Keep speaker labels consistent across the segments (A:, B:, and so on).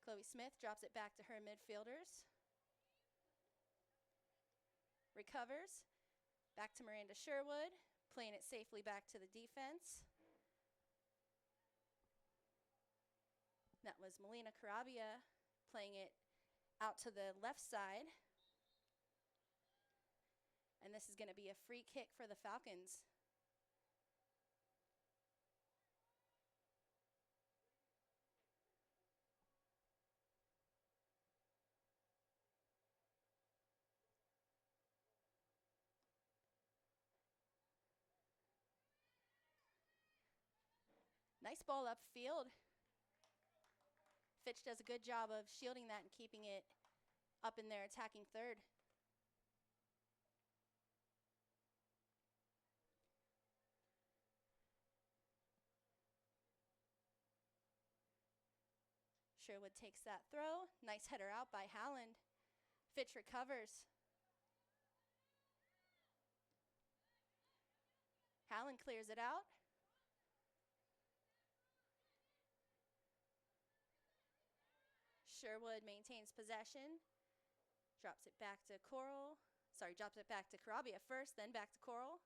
A: Chloe Smith drops it back to her midfielders. Recovers. Back to Miranda Sherwood, playing it safely back to the defense. That was Melina Carabia playing it out to the left side. And this is going to be a free kick for the Falcons. Nice ball upfield. Fitch does a good job of shielding that and keeping it up in their attacking third. Sherwood takes that throw. Nice header out by Howland. Fitch recovers. Howland clears it out. Sherwood maintains possession. Drops it back to Coral. Sorry, drops it back to Carabia first, then back to Coral.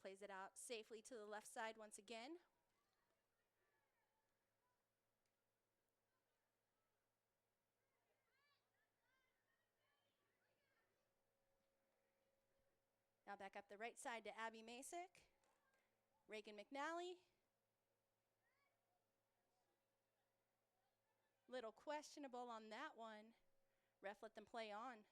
A: Plays it out safely to the left side once again. Now back up the right side to Abby Masick. Reagan McNally. Little questionable on that one. Ref let them play on.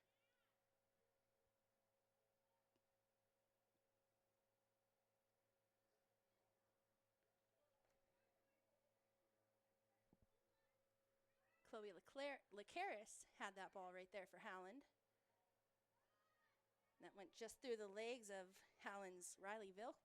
A: Chloe Lacaris had that ball right there for Howland. That went just through the legs of Howland's Riley Villawak.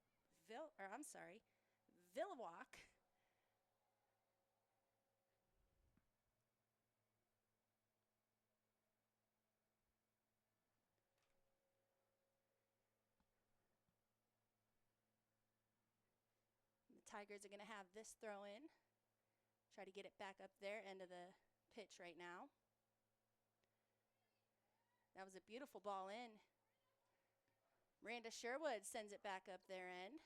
A: The Tigers are going to have this throw in. Try to get it back up their end of the pitch right now. That was a beautiful ball in. Miranda Sherwood sends it back up their end.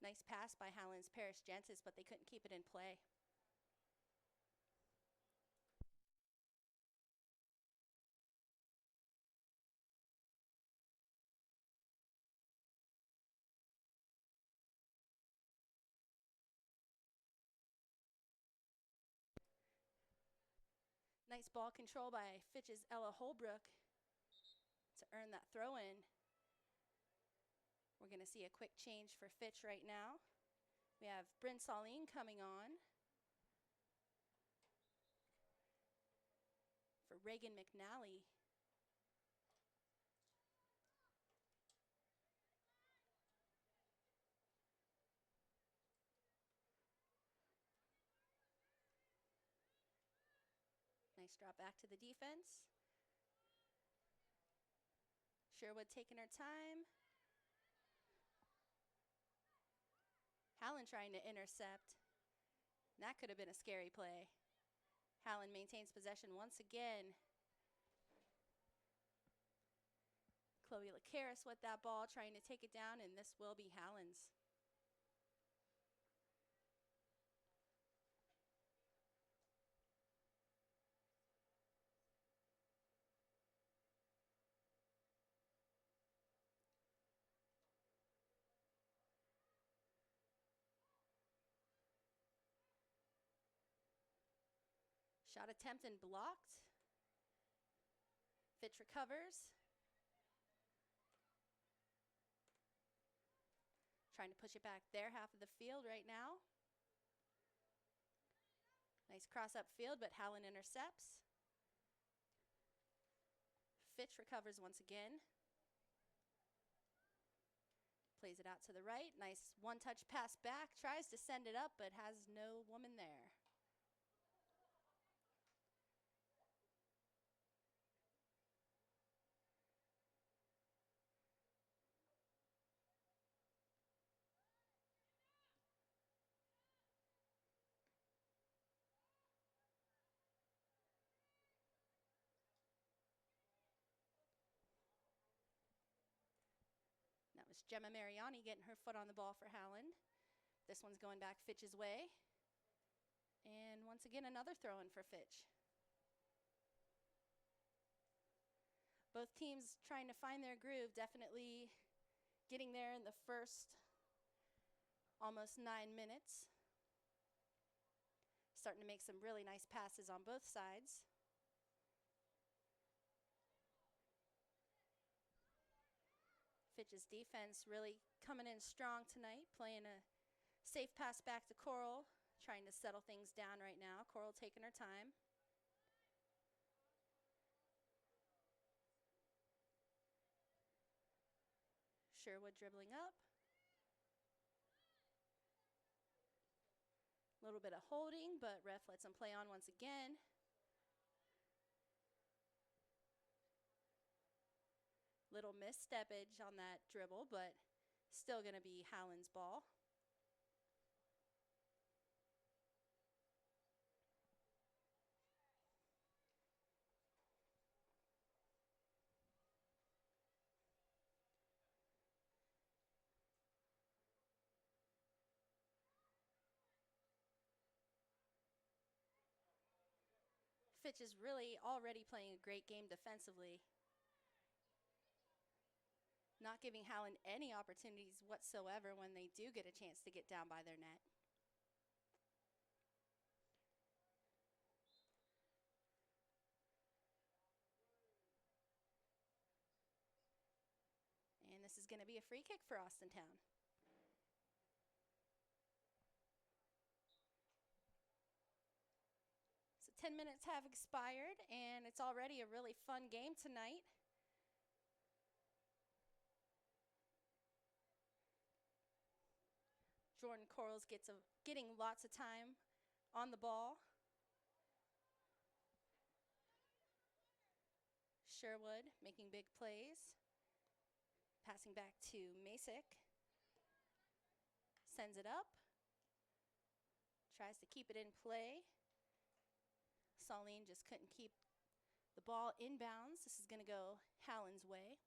A: Nice pass by Howland's Paris Gentis, but they couldn't keep it in play. Nice ball control by Fitch's Ella Holbrook to earn that throw in. We're going to see a quick change for Fitch right now. We have Bryn Saline coming on for Reagan McNally. Nice drop back to the defense. Sherwood taking her time. Howland trying to intercept. That could have been a scary play. Howland maintains possession once again. Chloe Lacaris with that ball, trying to take it down, and this will be Howland's. Shot attempt and blocked. Fitch recovers. Trying to push it back their half of the field right now. Nice cross up field, but Howland intercepts. Fitch recovers once again. Plays it out to the right. Nice one-touch pass back. Tries to send it up, but has no woman there. It's Gemma Mariani getting her foot on the ball for Howland. This one's going back Fitch's way. And once again, another throw-in for Fitch. Both teams trying to find their groove, definitely getting there in the first almost 9 minutes. Starting to make some really nice passes on both sides. Fitch's defense really coming in strong tonight, playing a safe pass back to Coral, trying to settle things down right now. Coral taking her time. Sherwood dribbling up. A little bit of holding, but ref lets him play on once again. Little missteppage on that dribble, but still going to be Howland's ball. Fitch is really already playing a great game defensively. Not giving Howland any opportunities whatsoever when they do get a chance to get down by their net. And this is going to be a free kick for Austintown. So 10 minutes have expired, and it's already a really fun game tonight. Jordan Corals getting lots of time on the ball. Sherwood making big plays. Passing back to Masick. Sends it up. Tries to keep it in play. Saline just couldn't keep the ball inbounds. This is going to go Howland's way.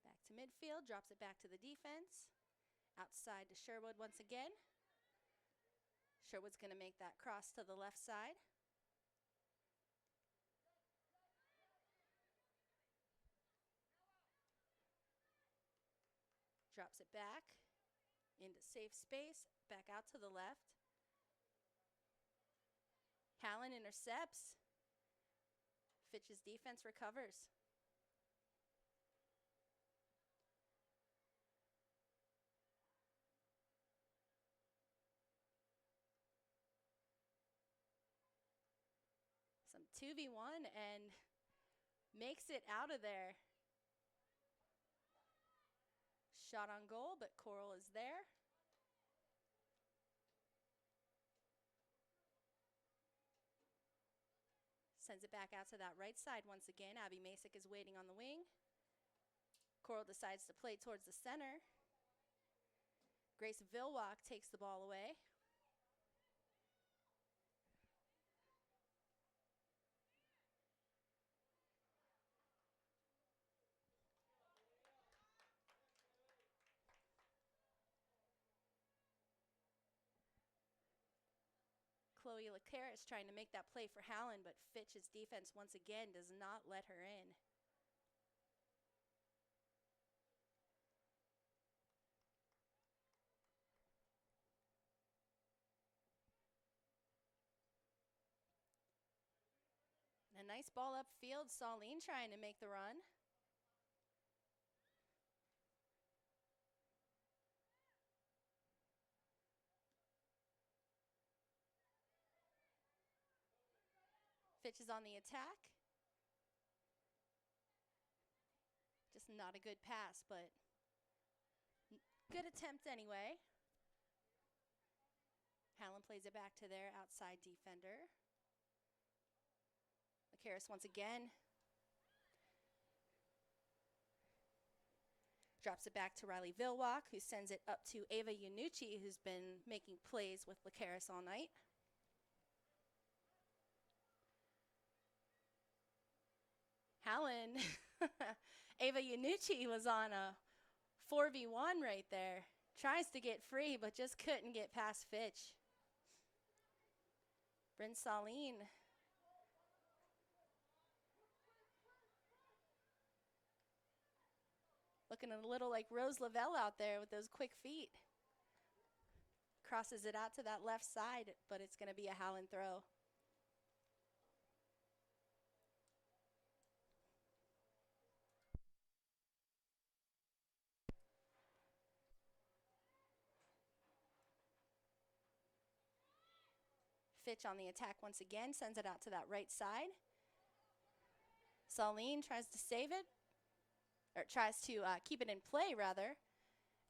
A: Back to midfield, drops it back to the defense. Outside to Sherwood once again. Sherwood's going to make that cross to the left side. Drops it back into safe space, back out to the left. Howland intercepts. Fitch's defense recovers. Some 2v1 and makes it out of there. Shot on goal, but Coral is there. Sends it back out to that right side once again. Abby Masick is waiting on the wing. Coral decides to play towards the center. Grace Vilwalk takes the ball away. Chloe LeClaire is trying to make that play for Howland, but Fitch's defense once again does not let her in. And a nice ball upfield. Saline trying to make the run. Fitch is on the attack. Just not a good pass, but good attempt anyway. Howland plays it back to their outside defender. Lacaris once again. Drops it back to Riley Vilwalk, who sends it up to Ava Yanucci, who's been making plays with Lacaris all night. Howland, Ava Yanucci was on a 4v1 right there. Tries to get free, but just couldn't get past Fitch. Bryn Saline. Looking a little like Rose Lavelle out there with those quick feet. Crosses it out to that left side, but it's going to be a Howland throw. Fitch on the attack once again, sends it out to that right side. Saline tries to save it, or tries to keep it in play, rather.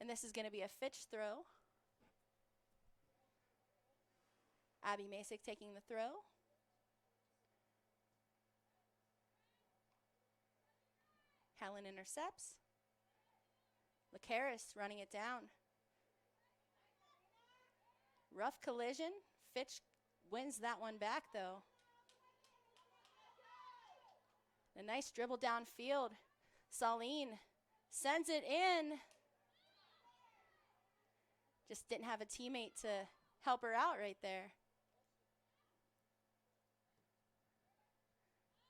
A: And this is going to be a Fitch throw. Abby Masick taking the throw. Helen intercepts. Lacaris running it down. Rough collision. Fitch wins that one back, though. A nice dribble downfield. Saline sends it in. Just didn't have a teammate to help her out right there.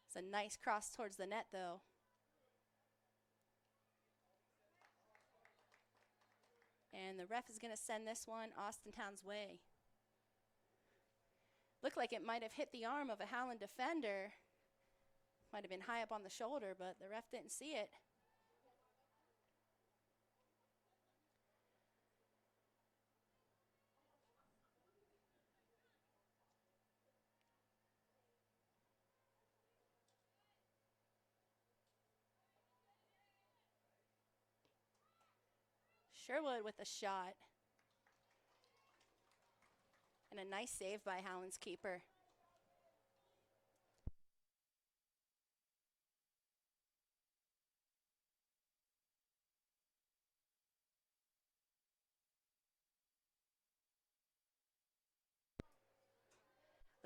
A: It's a nice cross towards the net, though. And the ref is going to send this one Austintown's way. Looked like it might have hit the arm of a Howland defender. Might have been high up on the shoulder, but the ref didn't see it. Sherwood with a shot. And a nice save by Howland's keeper.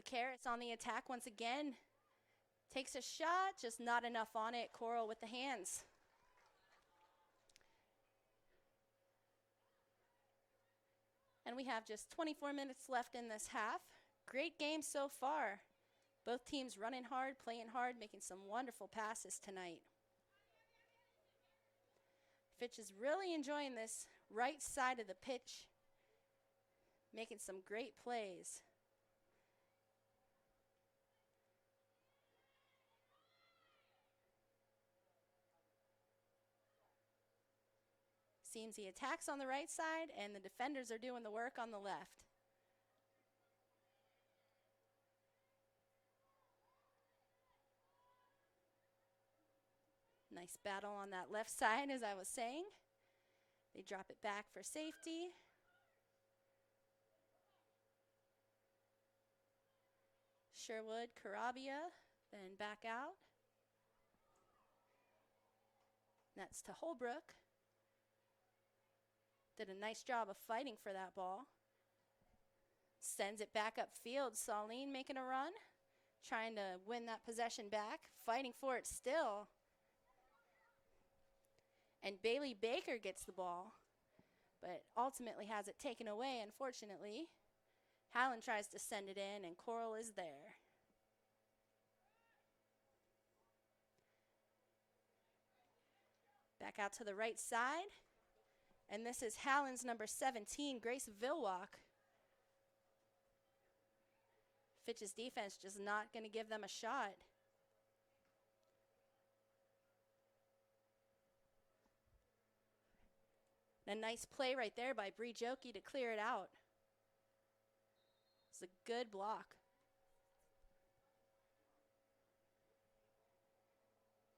A: Lacaris on the attack once again. Takes a shot, just not enough on it. Coral with the hands. And we have just 24 minutes left in this half. Great game so far. Both teams running hard, playing hard, making some wonderful passes tonight. Fitch is really enjoying this right side of the pitch, making some great plays. Seems he attacks on the right side, and the defenders are doing the work on the left. Nice battle on that left side, as I was saying. They drop it back for safety. Sherwood, Carabia, then back out. That's to Holbrook. Did a nice job of fighting for that ball. Sends it back upfield. Saline making a run. Trying to win that possession back. Fighting for it still. And Bailey Baker gets the ball, but ultimately has it taken away, unfortunately. Howland tries to send it in, and Coral is there. Back out to the right side. And this is Howland's number 17, Grace Vilwalk. Fitch's defense just not going to give them a shot. A nice play right there by Bree Jokey to clear it out. It's a good block.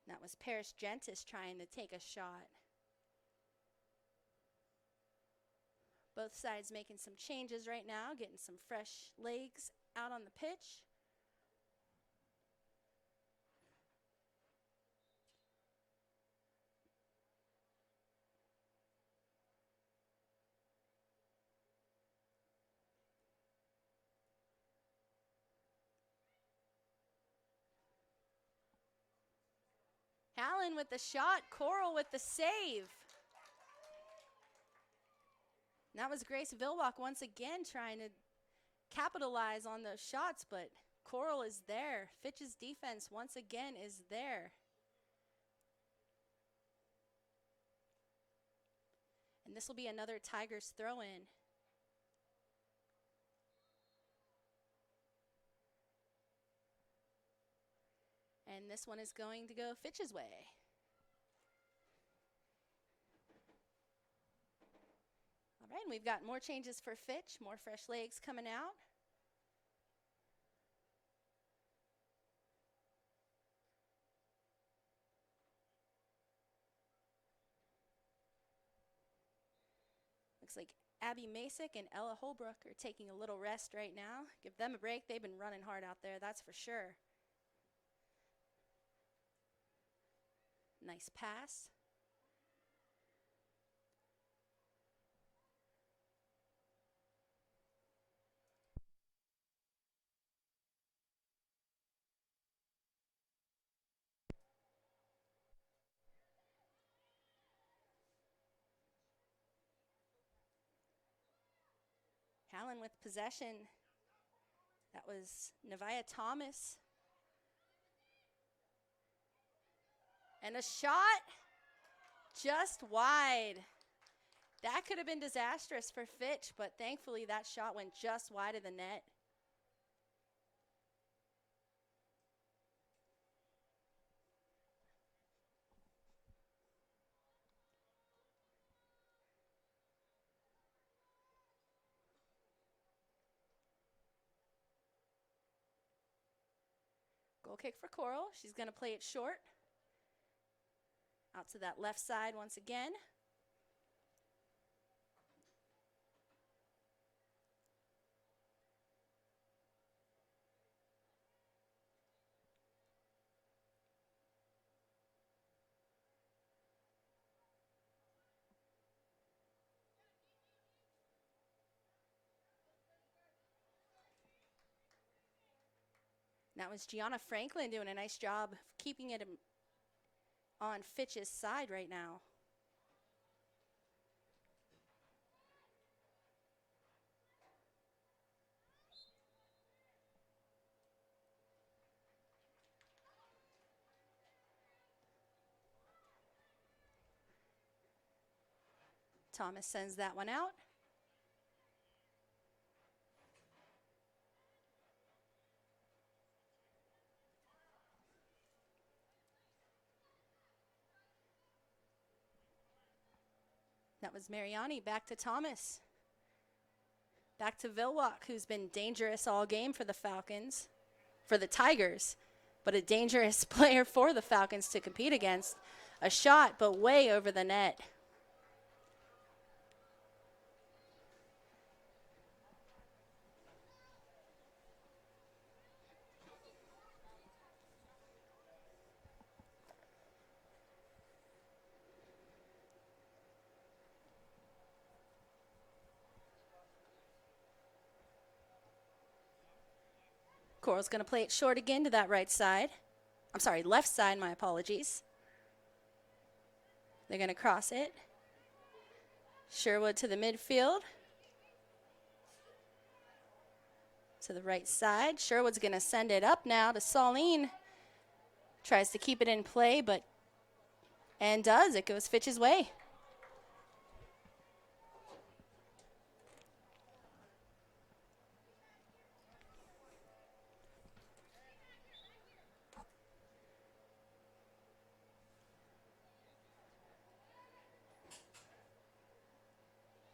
A: That was Paris Gentis trying to take a shot. Both sides making some changes right now, getting some fresh legs out on the pitch. Howland with the shot, Coral with the save. And that was Grace Vilwalk once again trying to capitalize on those shots, but Coral is there. Fitch's defense once again is there. And this will be another Tigers throw-in. And this one is going to go Fitch's way. All right, and we've got more changes for Fitch, more fresh legs coming out. Looks like Abby Masick and Ella Holbrook are taking a little rest right now. Give them a break. They've been running hard out there, that's for sure. Nice pass. Howland with possession. That was Nevaeh Thomas. And a shot just wide. That could have been disastrous for Fitch, but thankfully that shot went just wide of the net. Goal kick for Coral. She's going to play it short. Out to that left side once again. That was Gianna Franklin doing a nice job of keeping it on Fitch's side right now. Thomas sends that one out. That was Mariani, back to Thomas. Back to Vilwalk, who's been dangerous all game for the Falcons, for the Tigers, but a dangerous player for the Falcons to compete against. A shot, but way over the net. Coral's going to play it short again to that right side. I'm sorry, left side, my apologies. They're going to cross it. Sherwood to the midfield. To the right side. Sherwood's going to send it up now to Saline. Tries to keep it in play, and does. It goes Fitch's way.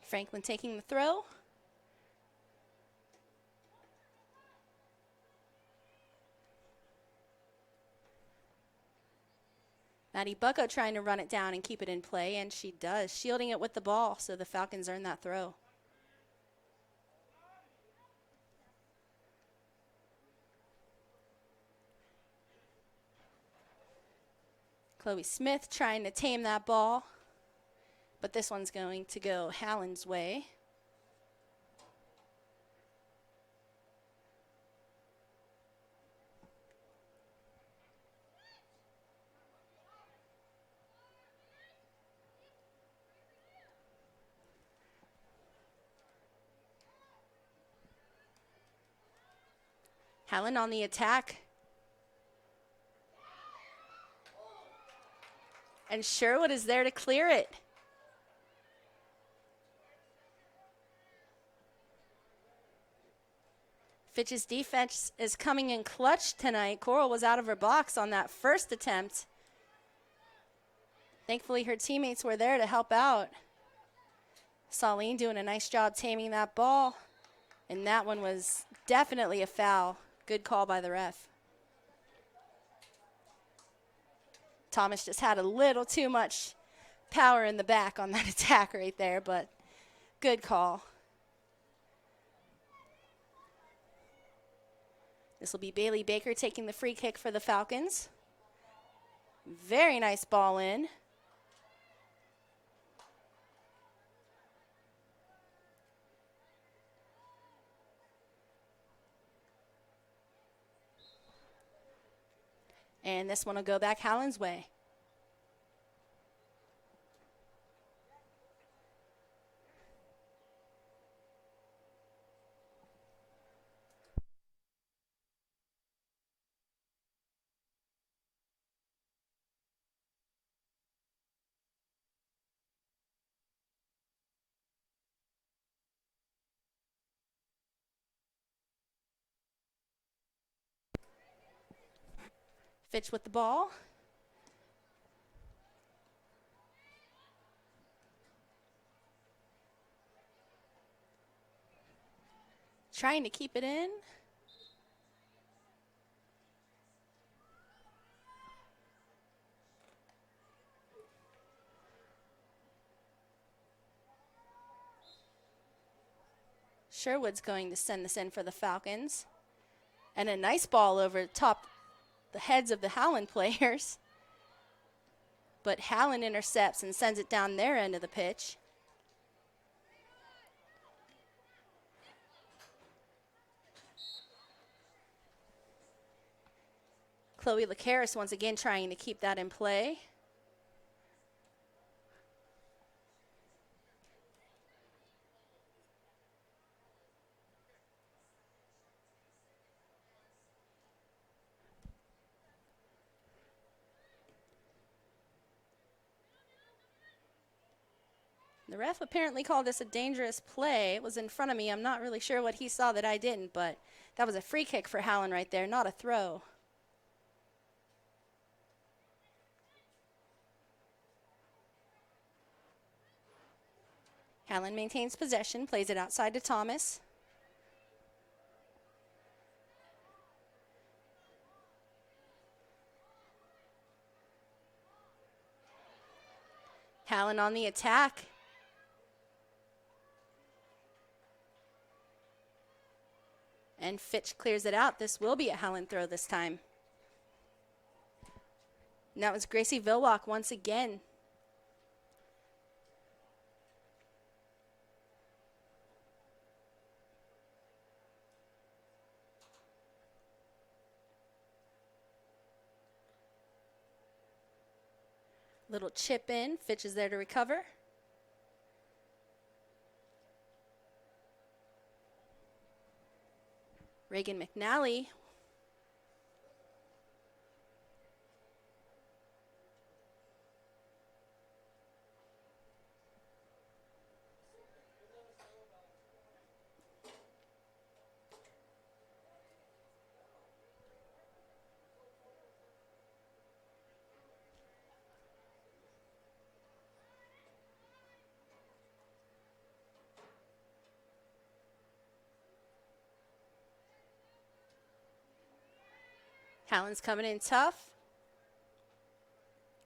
A: Franklin taking the throw. Maddie Bucko trying to run it down and keep it in play, and she does, shielding it with the ball, so the Falcons earn that throw. Chloe Smith trying to tame that ball. But this one's going to go Howland's way. Howland on the attack. And Sherwood is there to clear it. Fitch's defense is coming in clutch tonight. Coral was out of her box on that first attempt. Thankfully, her teammates were there to help out. Saline doing a nice job taming that ball. And that one was definitely a foul. Good call by the ref. Thomas just had a little too much power in the back on that attack right there, but good call. This will be Bailey Baker taking the free kick for the Falcons. Very nice ball in. And this one will go back Howland's way. Fitch with the ball. Trying to keep it in. Sherwood's going to send this in for the Falcons. And a nice ball over top the heads of the Howland players. But Howland intercepts and sends it down their end of the pitch. Chloe Lacaris once again trying to keep that in play. The ref apparently called this a dangerous play. It was in front of me. I'm not really sure what he saw that I didn't, but that was a free kick for Howland right there, not a throw. Howland maintains possession, plays it outside to Thomas. Howland on the attack. And Fitch clears it out. This will be a Howland throw this time. And that was Gracie Vilwalk once again. Little chip in. Fitch is there to recover. Reagan McNally. Howland's coming in tough.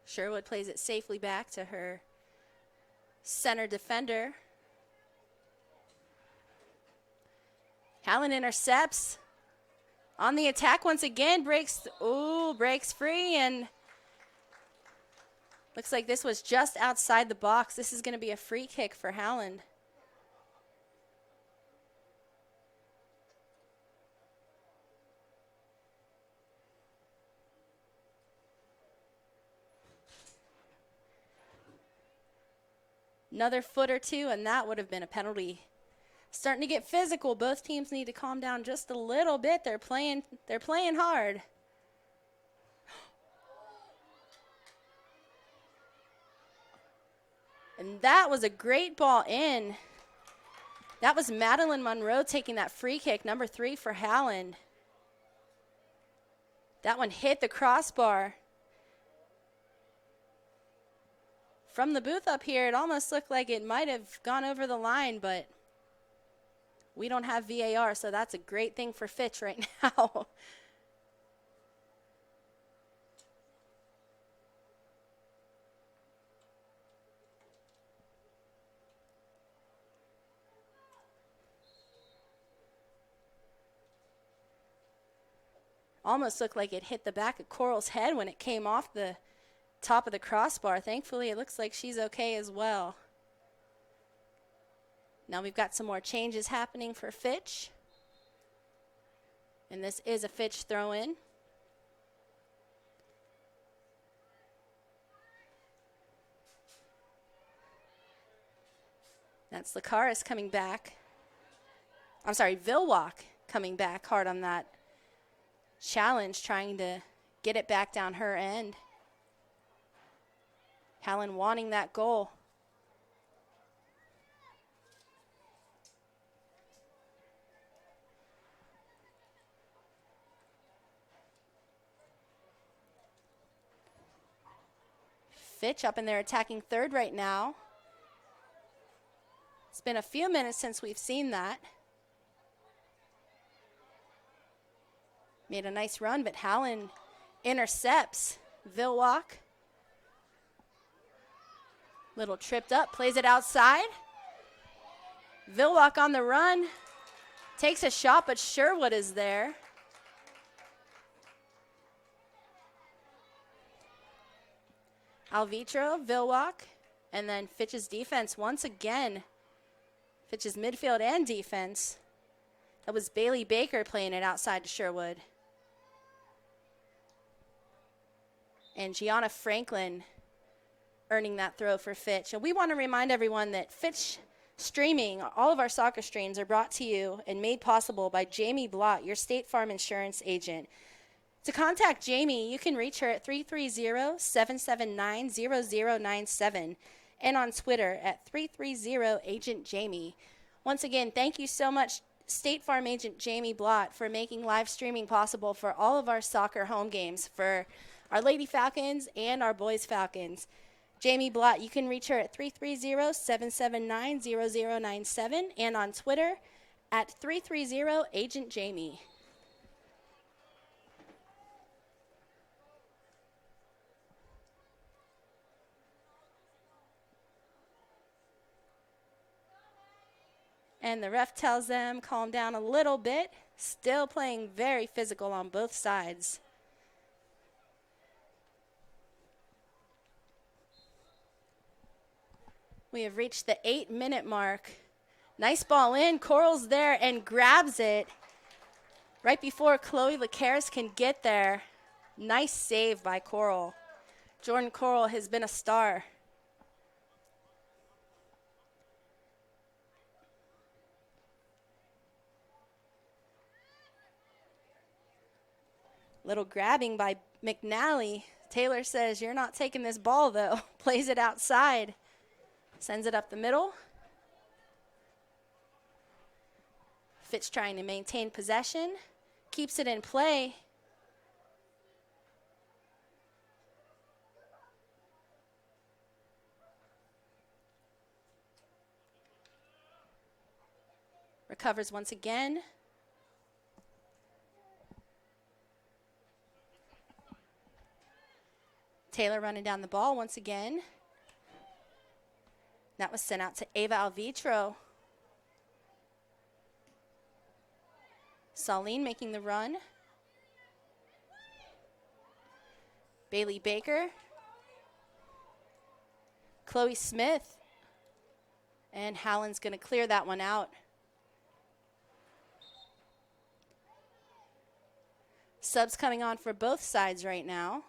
A: Sherwood plays it safely back to her center defender. Howland intercepts. On the attack once again, breaks free, and looks like this was just outside the box. This is going to be a free kick for Howland. Another foot or two, and that would have been a penalty Starting to get physical. Both teams need to calm down just a little bit. They're playing hard. And that was a great ball in. That was Madeline Monroe taking that free kick, number 3 for Howland. That one hit the crossbar. From the booth up here, it almost looked like it might have gone over the line, but we don't have VAR, so that's a great thing for Fitch right now. Almost looked like it hit the back of Coral's head when it came off the top of the crossbar. Thankfully, it looks like she's okay as well. Now we've got some more changes happening for Fitch. And this is a Fitch throw-in. That's Lakaris coming back. I'm sorry, Vilwalk coming back hard on that challenge, trying to get it back down her end. Howland wanting that goal. Fitch up in there attacking third right now. It's been a few minutes since we've seen that. Made a nice run, but Howland intercepts Vilwalk. Little tripped up, plays it outside. Vilwalk on the run. Takes a shot, but Sherwood is there. Alvitro, Vilwalk, and then Fitch's defense once again. Fitch's midfield and defense. That was Bailey Baker playing it outside to Sherwood. And Gianna Franklin earning that throw for Fitch. And we want to remind everyone that Fitch streaming, all of our soccer streams are brought to you and made possible by Jamie Blott, your State Farm insurance agent. To contact Jamie, you can reach her at 330-779-0097 and on Twitter at 330-AgentJamie. Once again, thank you so much, State Farm agent Jamie Blott, for making live streaming possible for all of our soccer home games for our Lady Falcons and our Boys Falcons. Jamie Blott, you can reach her at 330-779-0097 and on Twitter at 330-AgentJamie. And the ref tells them calm down a little bit. Still playing very physical on both sides. We have reached the 8-minute mark. Nice ball in. Coral's there and grabs it right before Chloe Lakaris can get there. Nice save by Coral. Jordan Coral has been a star. Little grabbing by McNally. Taylor says, "You're not taking this ball, though." Plays it outside. Sends it up the middle. Fitch trying to maintain possession. Keeps it in play. Recovers once again. Taylor running down the ball once again. That was sent out to Ava Alvitro. Saline making the run. Bailey Baker. Chloe Smith. And Howland's going to clear that one out. Subs coming on for both sides right now.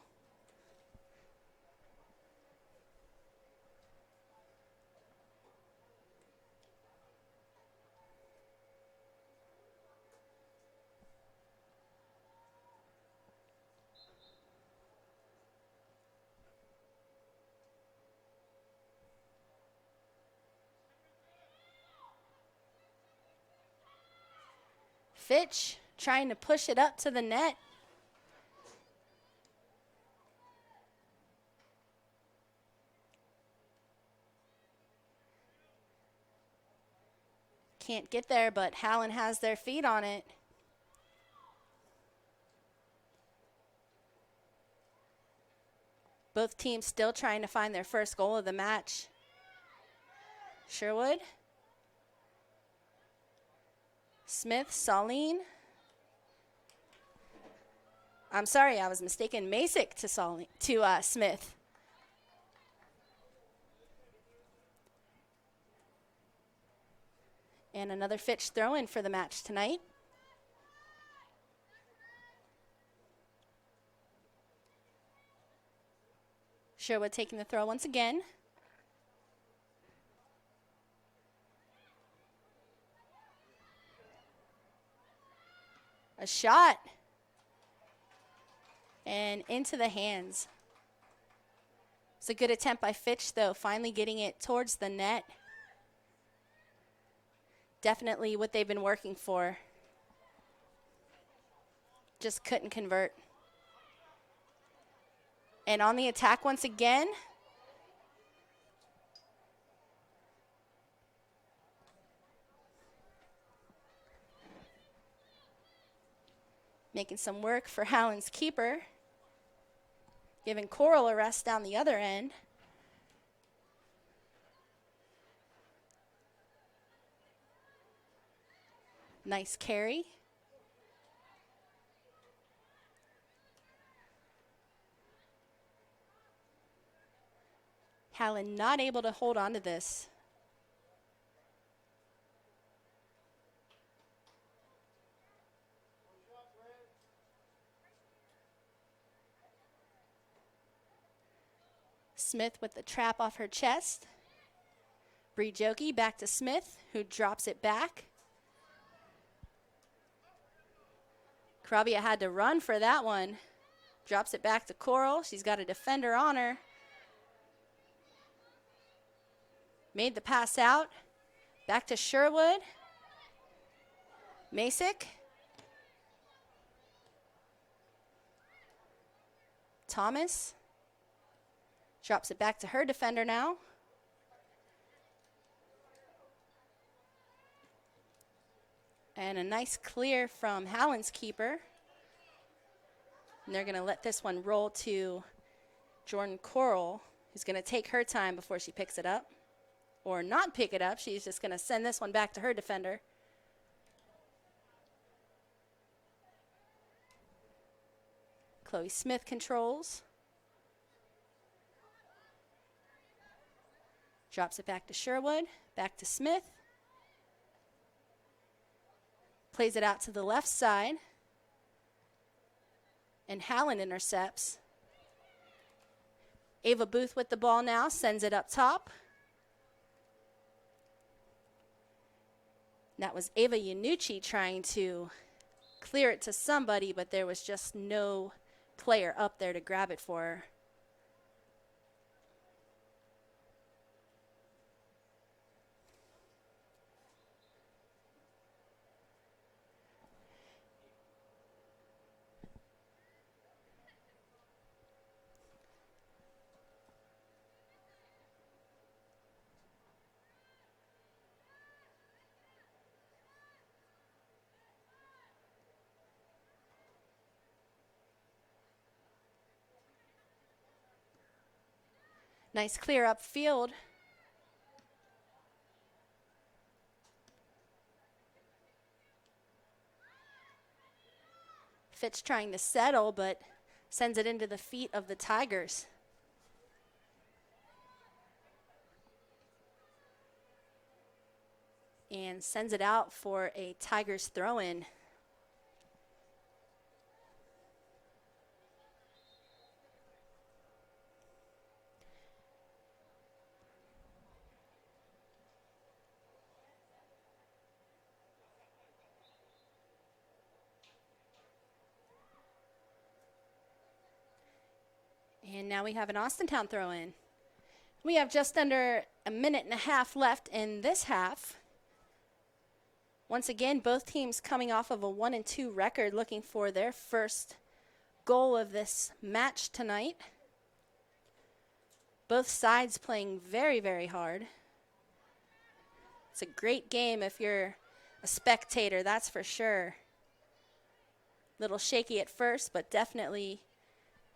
A: Fitch trying to push it up to the net. Can't get there, but Howland has their feet on it. Both teams still trying to find their first goal of the match. Sherwood. Smith, Saline. I'm sorry, I was mistaken. Masick to Smith. And another Fitch throw-in for the match tonight. Sherwood taking the throw once again. A shot. And into the hands. It's a good attempt by Fitch, though, finally getting it towards the net. Definitely what they've been working for. Just couldn't convert. And on the attack once again. Making some work for Howland's keeper. Giving Coral a rest down the other end. Nice carry. Howland not able to hold on to this. Smith with the trap off her chest. Bree-Joki back to Smith, who drops it back. Krabia had to run for that one. Drops it back to Coral. She's got a defender on her. Made the pass out. Back to Sherwood. Masick. Thomas. Drops it back to her defender now. And a nice clear from Howland's keeper. And they're going to let this one roll to Jordan Coral, who's going to take her time before she picks it up. Or not pick it up. She's just going to send this one back to her defender. Chloe Smith controls. Drops it back to Sherwood. Back to Smith. Plays it out to the left side. And Howland intercepts. Ava Booth with the ball now. Sends it up top. That was Ava Yanucci trying to clear it to somebody, but there was just no player up there to grab it for her. Nice clear upfield. Fitch trying to settle, but sends it into the feet of the Tigers. And sends it out for a Tigers throw-in. And now we have an Austintown throw-in. We have just under a minute and a half left in this half. Once again, both teams coming off of a 1-2 record, looking for their first goal of this match tonight. Both sides playing very, very hard. It's a great game if you're a spectator, that's for sure. Little shaky at first, but definitely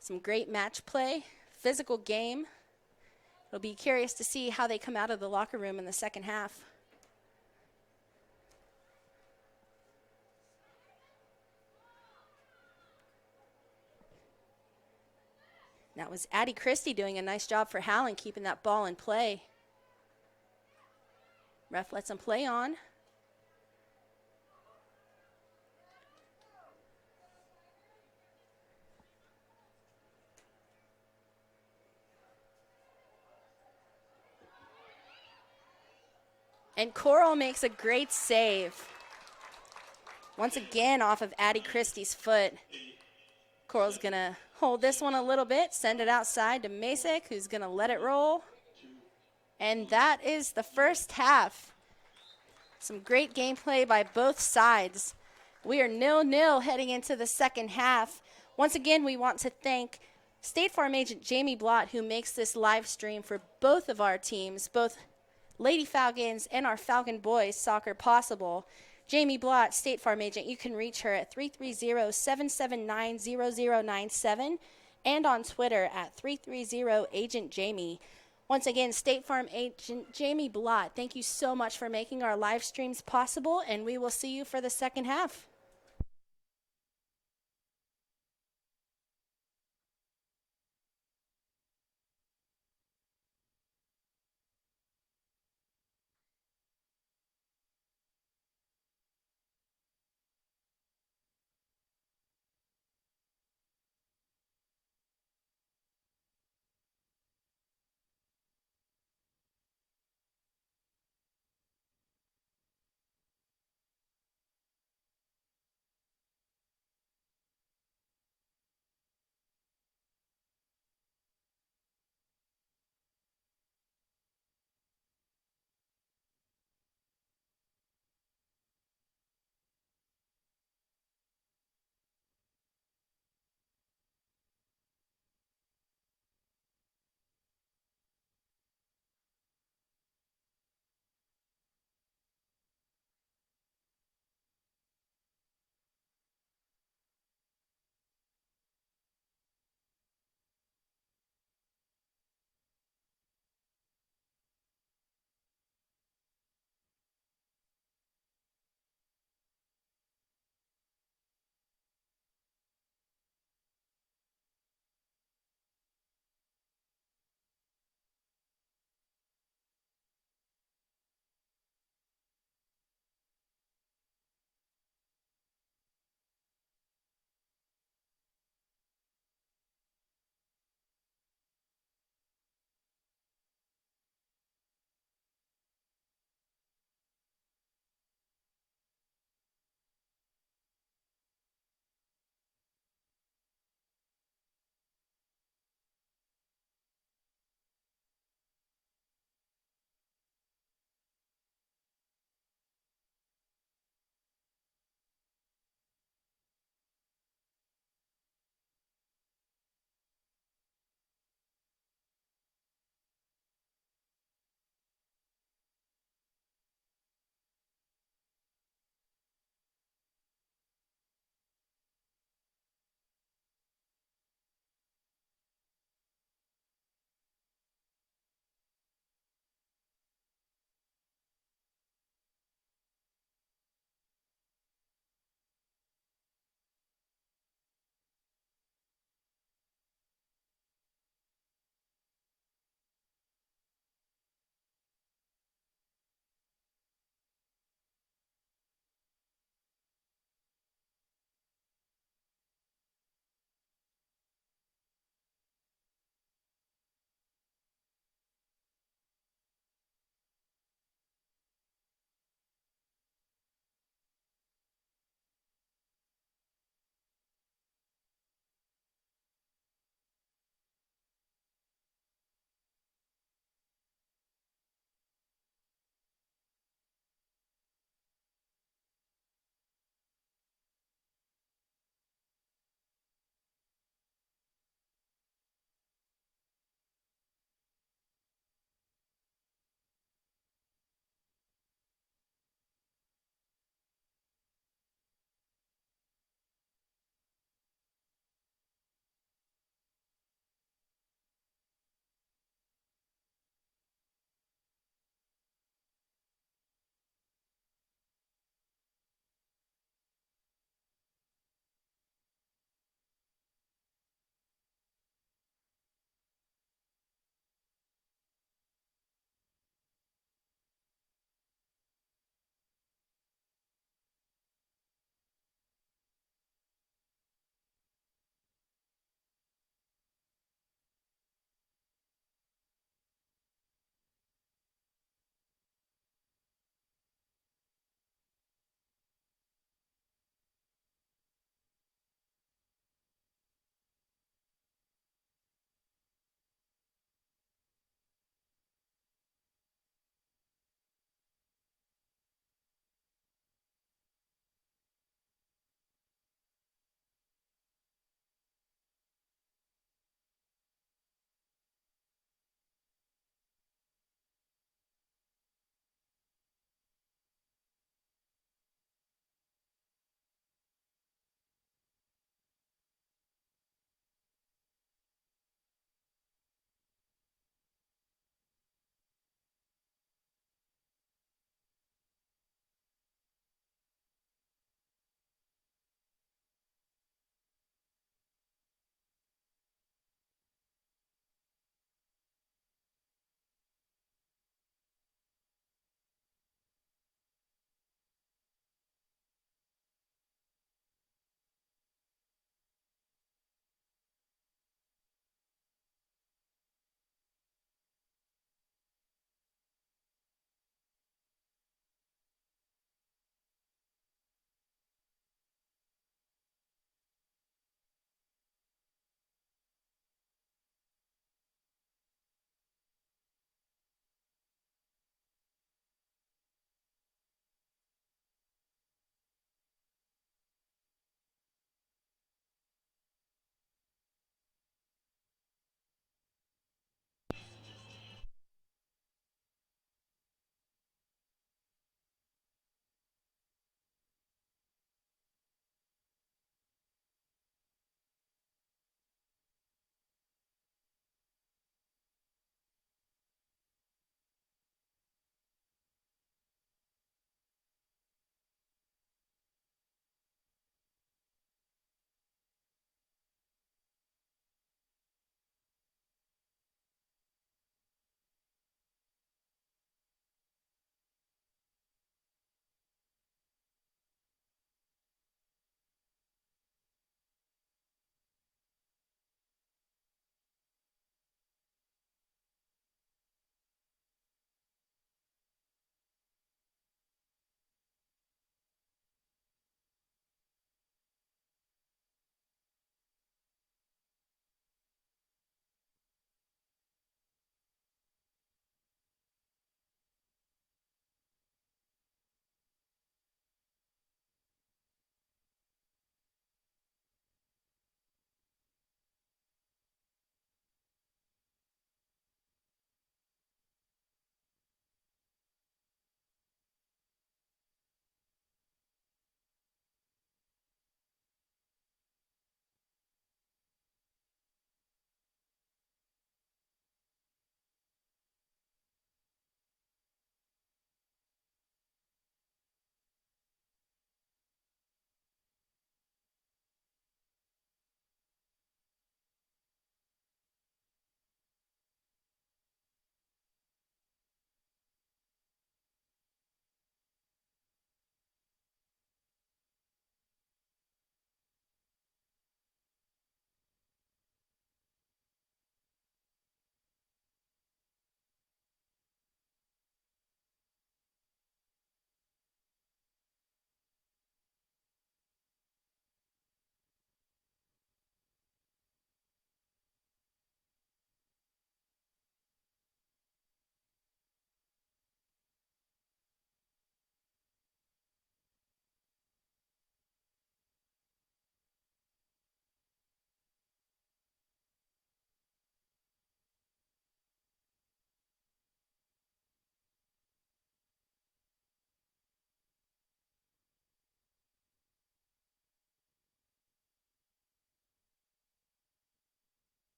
A: some great match play. Physical game. It'll be curious to see how they come out of the locker room in the second half. That was Addie Christie doing a nice job for Howland, keeping that ball in play. Ref lets him play on. And Coral makes a great save. Once again off of Addie Christie's foot. Coral's going to hold this one a little bit, send it outside to Masick, who's going to let it roll. And that is the first half. Some great gameplay by both sides. We are 0-0 heading into the second half. Once again, we want to thank State Farm agent Jamie Blott, who makes this live stream for both of our teams, both Lady Falcons and our Falcon Boys soccer possible. Jamie Blott, State Farm agent, you can reach her at 330-779-0097 and on Twitter at 330-AgentJamie. Once again, State Farm agent Jamie Blott, thank you so much for making our live streams possible, and we will see you for the second half.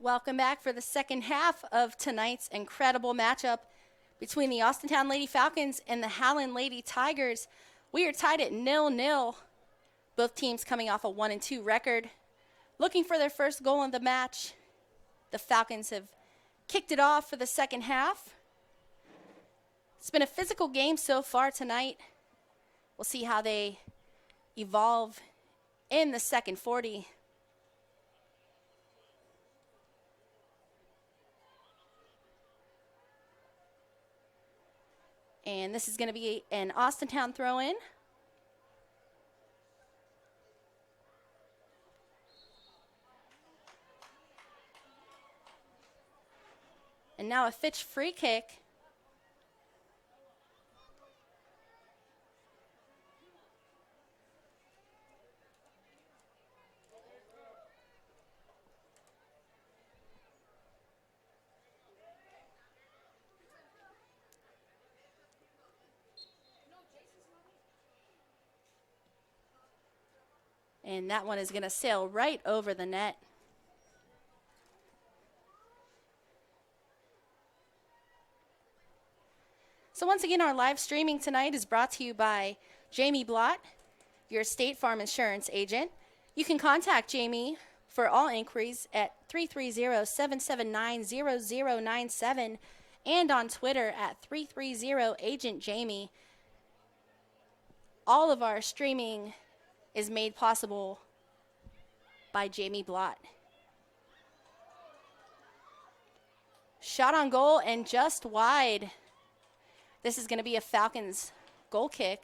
A: Welcome back for the second half of tonight's incredible matchup between the Austintown Lady Falcons and the Howland Lady Tigers. We are tied at 0-0. Both teams coming off a 1-2 record. Looking for their first goal in the match. The Falcons have kicked it off for the second half. It's been a physical game so far tonight. We'll see how they evolve in the second 40. And this is going to be an Austintown throw-in. And now a Fitch free kick. And that one is going to sail right over the net. So once again, our live streaming tonight is brought to you by Jamie Blott, your State Farm Insurance agent. You can contact Jamie for all inquiries at 330-779-0097 and on Twitter at 330-AgentJamie. All of our streaming is made possible by Jamie Blott. Shot on goal and just wide. This is going to be a Falcons goal kick.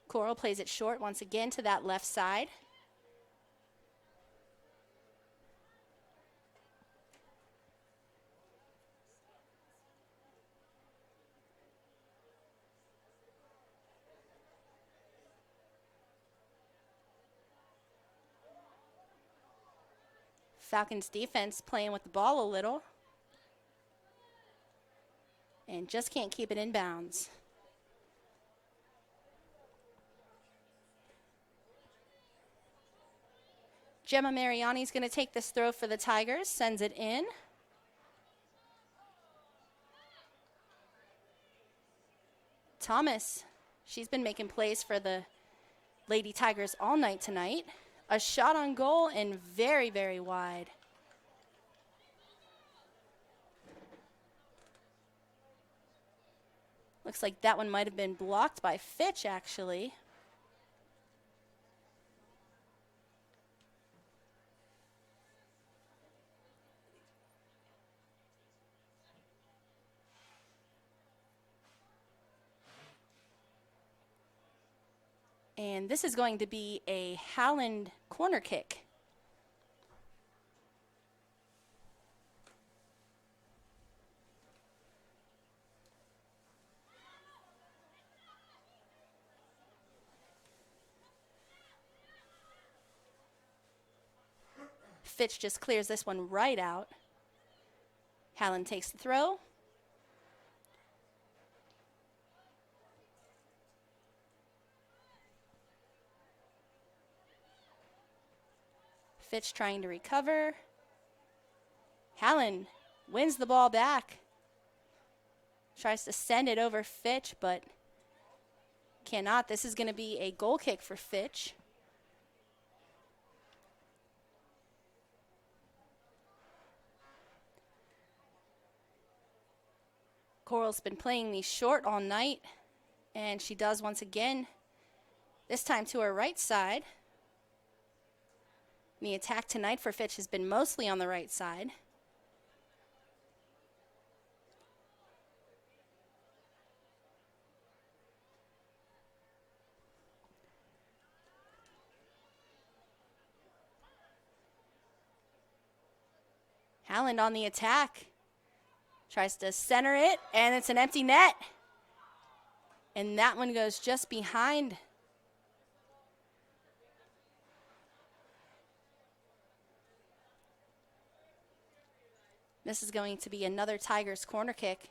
A: Coral plays it short once again to that left side. Falcons defense playing with the ball a little. And just can't keep it in bounds. Gemma Mariani's going to take this throw for the Tigers, sends it in. Thomas, she's been making plays for the Lady Tigers all night tonight. A shot on goal and very, very wide. Looks like that one might have been blocked by Fitch, actually. And this is going to be a Howland corner kick. Fitch just clears this one right out. Howland takes the throw. Fitch trying to recover. Howland wins the ball back. Tries to send it over Fitch, but cannot. This is going to be a goal kick for Fitch. Coral's been playing these short all night, and she does once again, this time to her right side. The attack tonight for Fitch has been mostly on the right side. Howland on the attack. Tries to center it, and it's an empty net. And that one goes just behind. This is going to be another Tigers corner kick.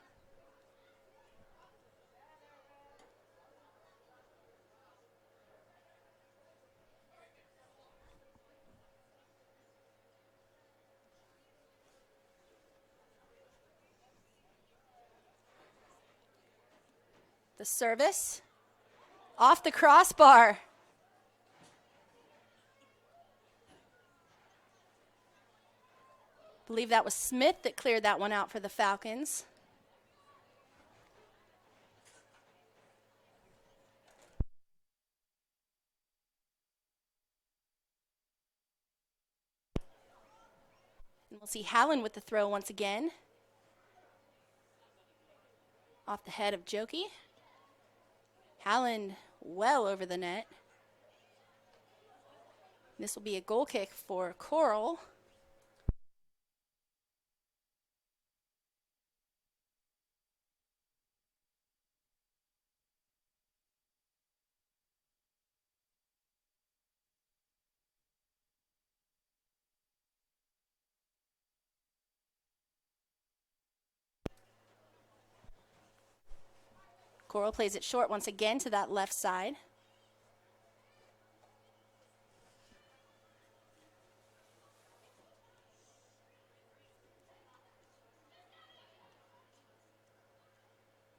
A: The service off the crossbar. I believe that was Smith that cleared that one out for the Falcons. And we'll see Howland with the throw once again. Off the head of Jokey. Howland well over the net. This will be a goal kick for Coral. Coral plays it short once again to that left side.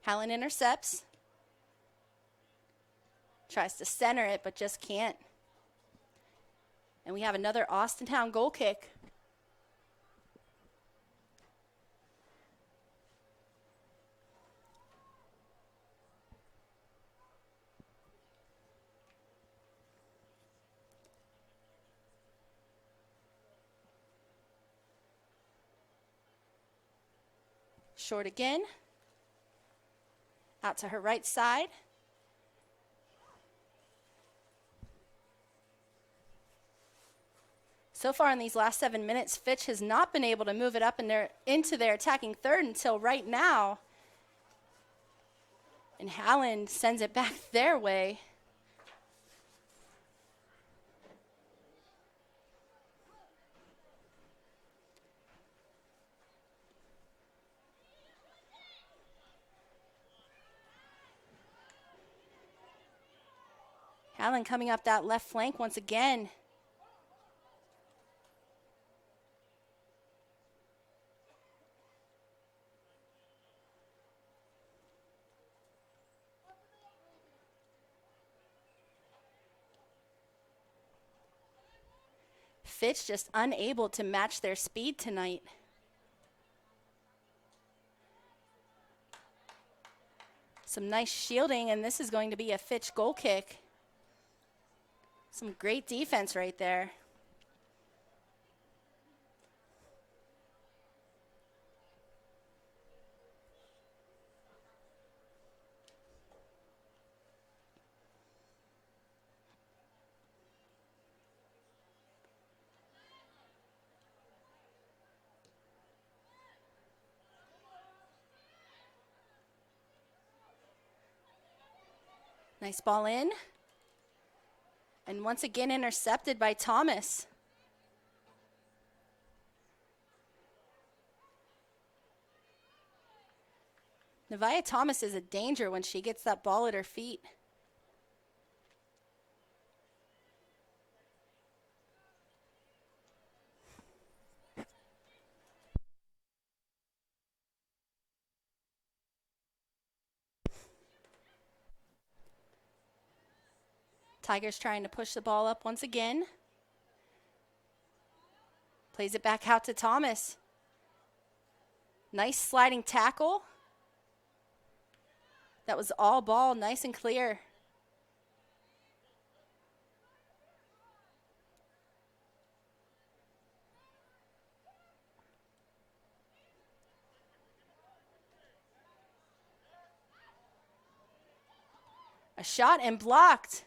A: Howland intercepts. Tries to center it, but just can't. And we have another Austintown goal kick. Short again. Out to her right side. So far in these last 7 minutes, Fitch has not been able to move it up into their attacking third until right now. And Howland sends it back their way. Howland coming up that left flank once again. Fitch just unable to match their speed tonight. Some nice shielding, and this is going to be a Fitch goal kick. Some great defense right there. Nice ball in. And once again intercepted by Thomas. Nevaeh Thomas is a danger when she gets that ball at her feet. Tigers trying to push the ball up once again. Plays it back out to Thomas. Nice sliding tackle. That was all ball, nice and clear. A shot and blocked.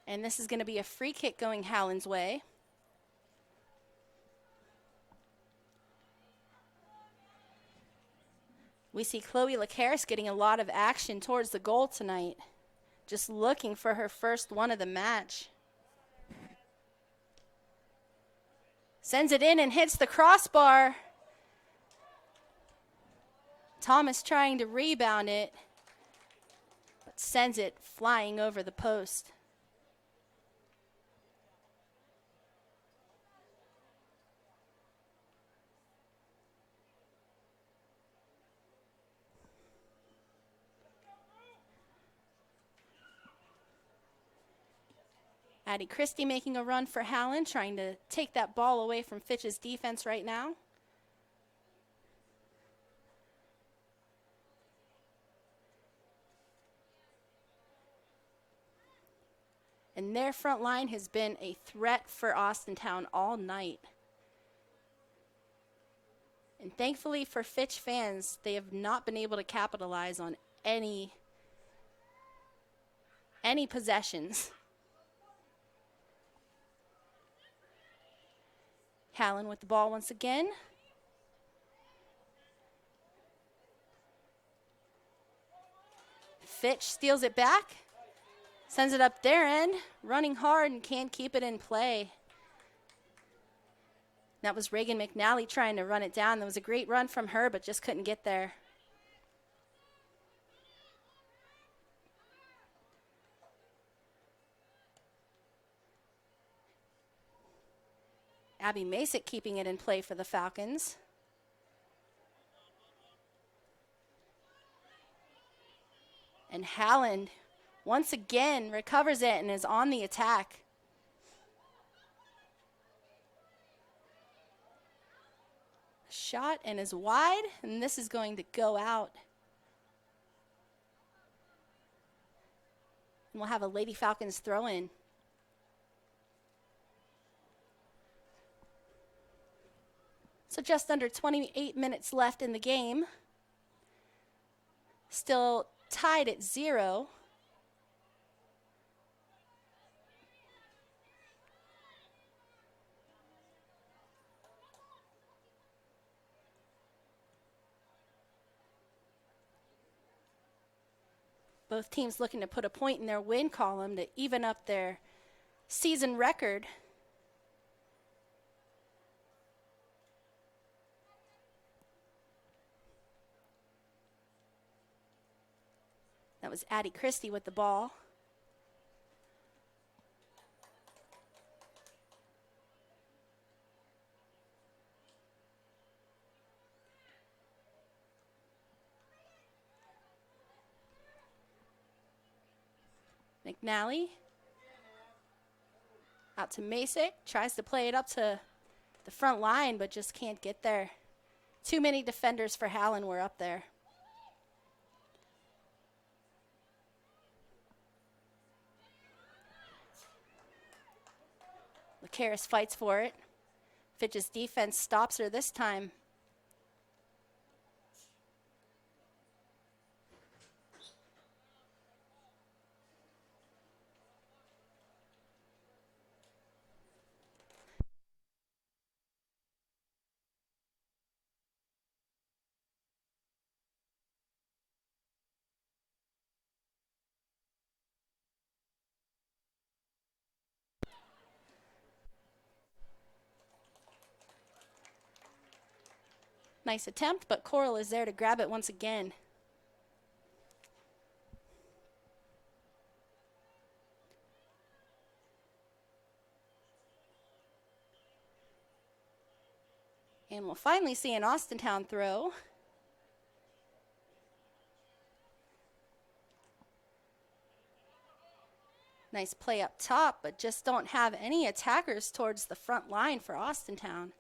A: And this is going to be a free kick going Howland's way. We see Chloe Lacaris getting a lot of action towards the goal tonight. Just looking for her first one of the match. Sends it in and hits the crossbar. Thomas trying to rebound it, but sends it flying over the post. Addie Christie making a run for Howland, trying to take that ball away from Fitch's defense right now. And their front line has been a threat for Austintown all night. And thankfully for Fitch fans, they have not been able to capitalize on any possessions. Howland with the ball once again. Fitch steals it back. Sends it up their end, running hard and can't keep it in play. That was Reagan McNally trying to run it down. That was a great run from her, but just couldn't get there. Abby Masick keeping it in play for the Falcons. And Howland once again recovers it and is on the attack. Shot and is wide, and this is going to go out. And we'll have a Lady Falcons throw in. So just under 28 minutes left in the game. Still tied at 0. Both teams looking to put a point in their win column to even up their season record. That was Addie Christie with the ball. McNally out to Masick, tries to play it up to the front line, but just can't get there. Too many defenders for Howland were up there. Lacaris fights for it. Fitch's defense stops her this time. Nice attempt, but Coral is there to grab it once again. And we'll finally see an Austintown throw. Nice play up top, but just don't have any attackers towards the front line for Austintown.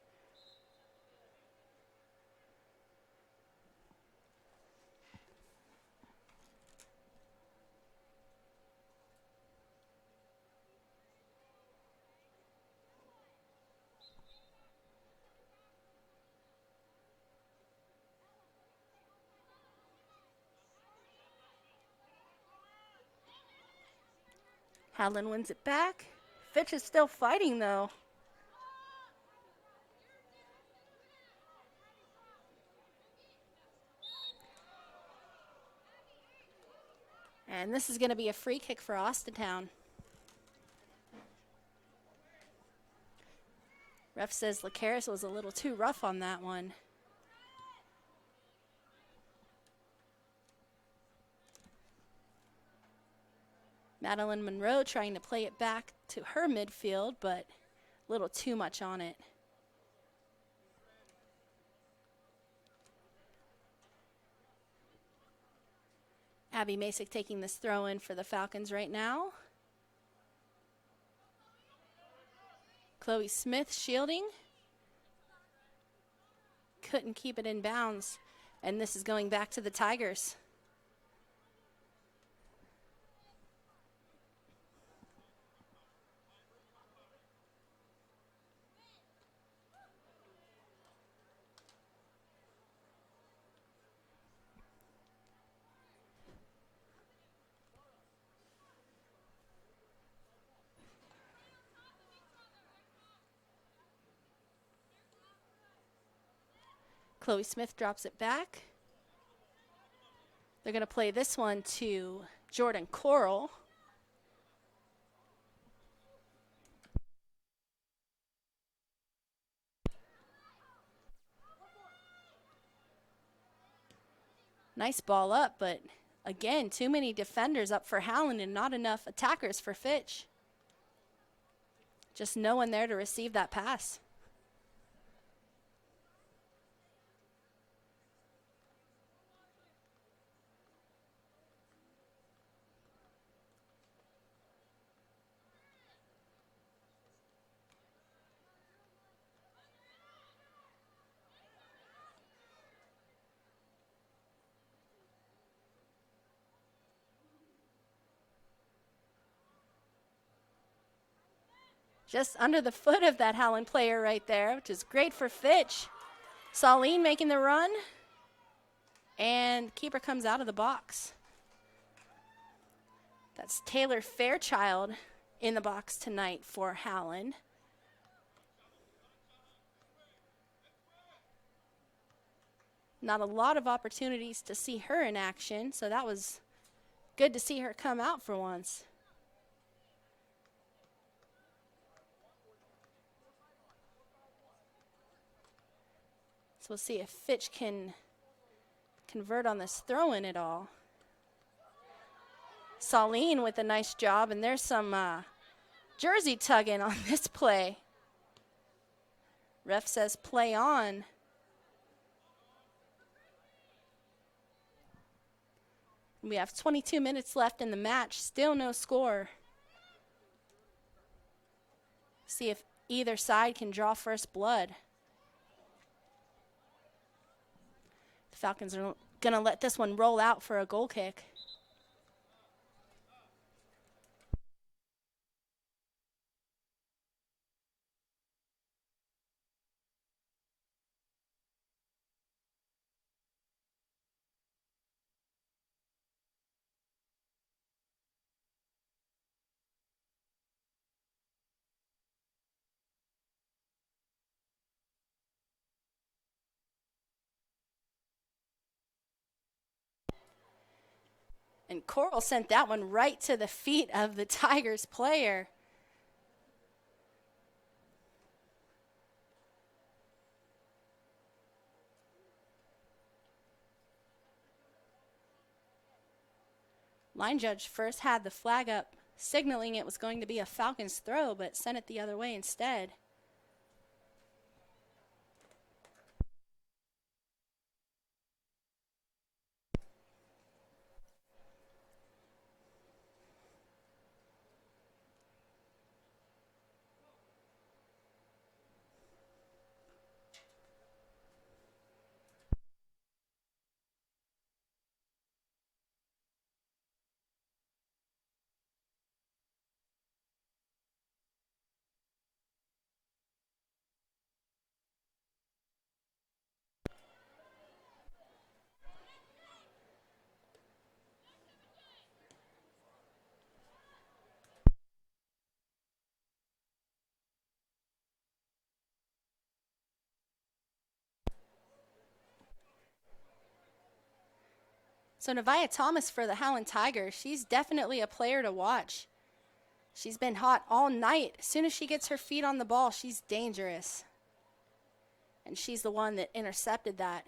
A: Howland wins it back. Fitch is still fighting, though. And this is going to be a free kick for Austintown. Ref says Lacaris was a little too rough on that one. Madeline Monroe trying to play it back to her midfield, but a little too much on it. Abby Masick taking this throw in for the Falcons right now. Chloe Smith shielding. Couldn't keep it in bounds, and this is going back to the Tigers. Chloe Smith drops it back. They're going to play this one to Jordan Coral. Nice ball up, but again, too many defenders up for Howland and not enough attackers for Fitch. Just no one there to receive that pass. Just under the foot of that Howland player right there, which is great for Fitch. Saline making the run, and keeper comes out of the box. That's Taylor Fairchild in the box tonight for Howland. Not a lot of opportunities to see her in action, so that was good to see her come out for once. So we'll see if Fitch can convert on this throw-in at all. Saline with a nice job, and there's some jersey tugging on this play. Ref says play on. We have 22 minutes left in the match, still no score. See if either side can draw first blood. Falcons are going to let this one roll out for a goal kick. And Coral sent that one right to the feet of the Tigers player. Line judge first had the flag up, signaling it was going to be a Falcons throw, but sent it the other way instead. So Nevaeh Thomas for the Howland Tigers, she's definitely a player to watch. She's been hot all night. As soon as she gets her feet on the ball, she's dangerous. And she's the one that intercepted that.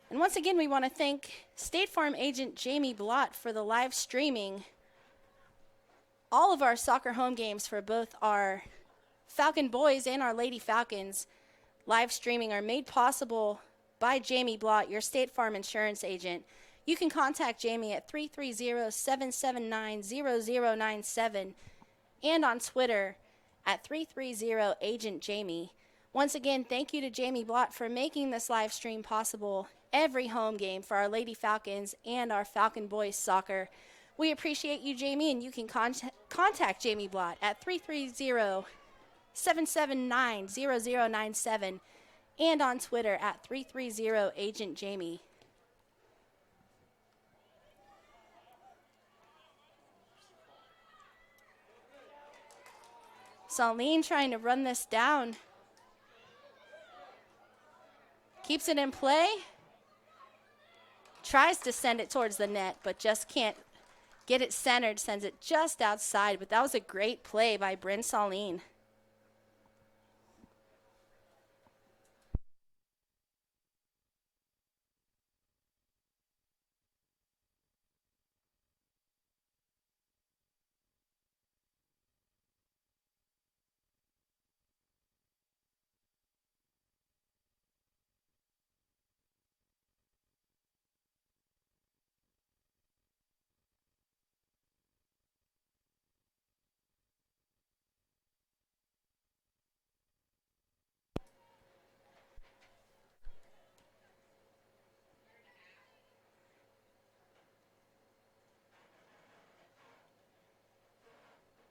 A: And once again, we want to thank State Farm agent Jamie Blott for the live streaming. All of our soccer home games for both our Falcon boys and our Lady Falcons live streaming are made possible by Jamie Blott, your State Farm insurance agent. You can contact Jamie at 330-779-0097 and on Twitter at 330-AgentJamie. Once again, thank you to Jamie Blott for making this live stream possible every home game for our Lady Falcons and our Falcon boys soccer. We appreciate you, Jamie, and you can contact Jamie Blott at 330-779-0097 and on Twitter at 330-AgentJamie. Saline trying to run this down. Keeps it in play. Tries to send it towards the net, but just can't get it centered. Sends it just outside, but that was a great play by Bryn Saline.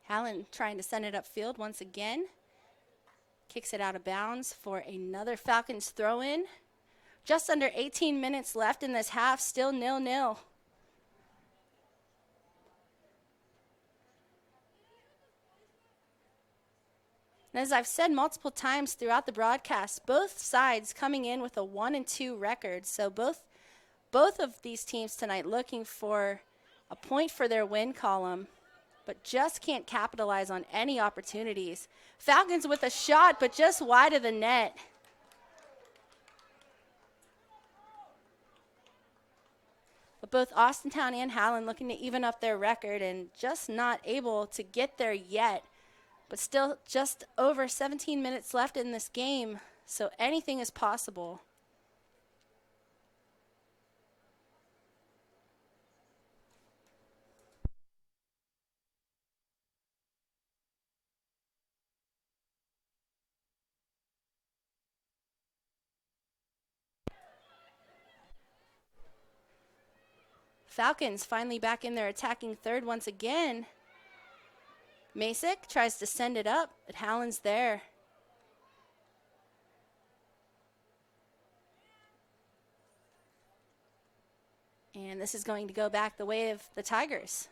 A: Howland trying to send it upfield once again. Kicks it out of bounds for another Falcons throw-in. Just under 18 minutes left in this half, still 0-0. And as I've said multiple times throughout the broadcast, both sides coming in with a 1-2 record. So both of these teams tonight looking for a point for their win column, but just can't capitalize on any opportunities. Falcons with a shot, but just wide of the net. But both Austintown and Howland looking to even up their record and just not able to get there yet. But still just over 17 minutes left in this game, so anything is possible. Falcons finally back in their attacking third once again. Masick tries to send it up, but Howland's there. And this is going to go back the way of the Tigers.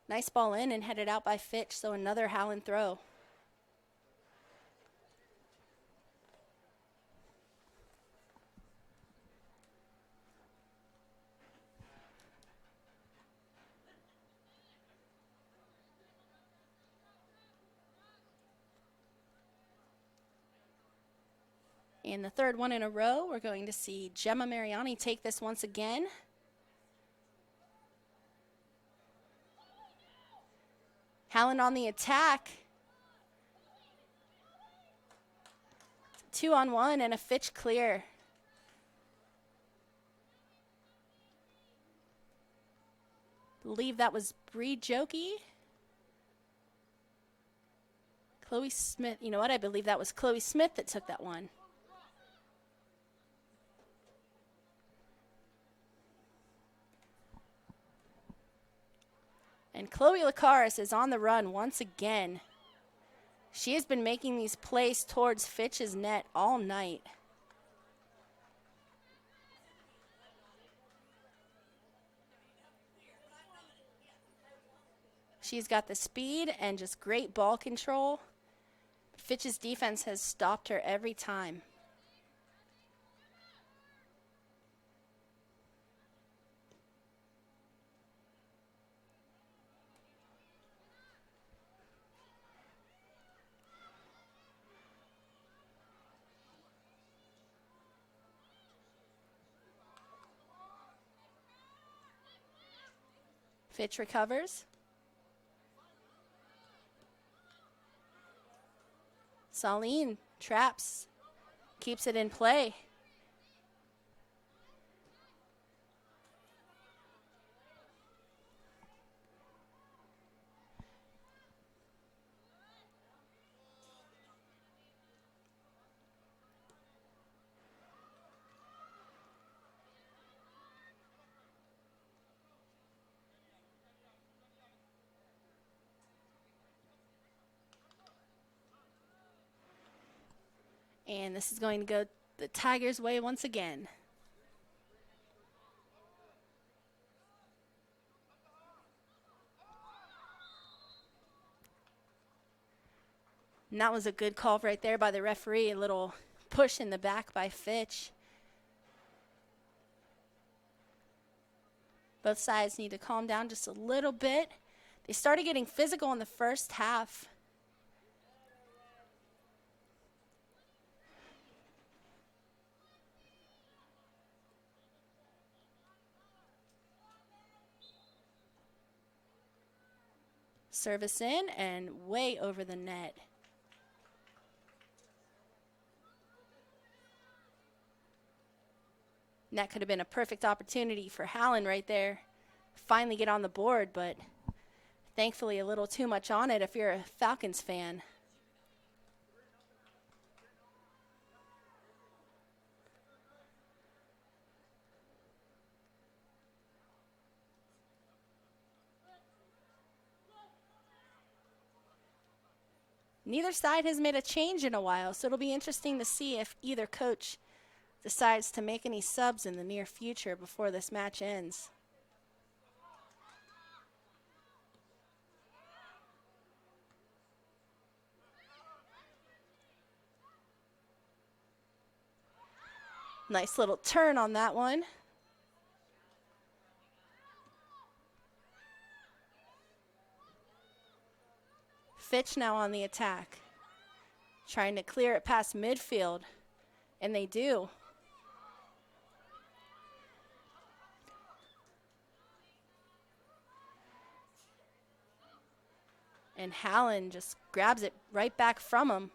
A: Nice ball in and headed out by Fitch, so another Howland throw. And the third one in a row, we're going to see Gemma Mariani take this once again. Howland on the attack. 2-on-1 and a Fitch clear. Believe that was Bree Jokey. Chloe Smith. You know what? I believe that was Chloe Smith that took that one. And Chloe Lacaris is on the run once again. She has been making these plays towards Fitch's net all night. She's got the speed and just great ball control. Fitch's defense has stopped her every time. Fitch recovers. Saline traps, keeps it in play. And this is going to go the Tigers' way once again. And that was a good call right there by the referee. A little push in the back by Fitch. Both sides need to calm down just a little bit. They started getting physical in the first half. Service in and way over the net. And that could have been a perfect opportunity for Howland right there. Finally get on the board, but thankfully a little too much on it if you're a Falcons fan. Neither side has made a change in a while, so it'll be interesting to see if either coach decides to make any subs in the near future before this match ends. Nice little turn on that one. Fitch now on the attack, trying to clear it past midfield, and they do. And Howland just grabs it right back from him.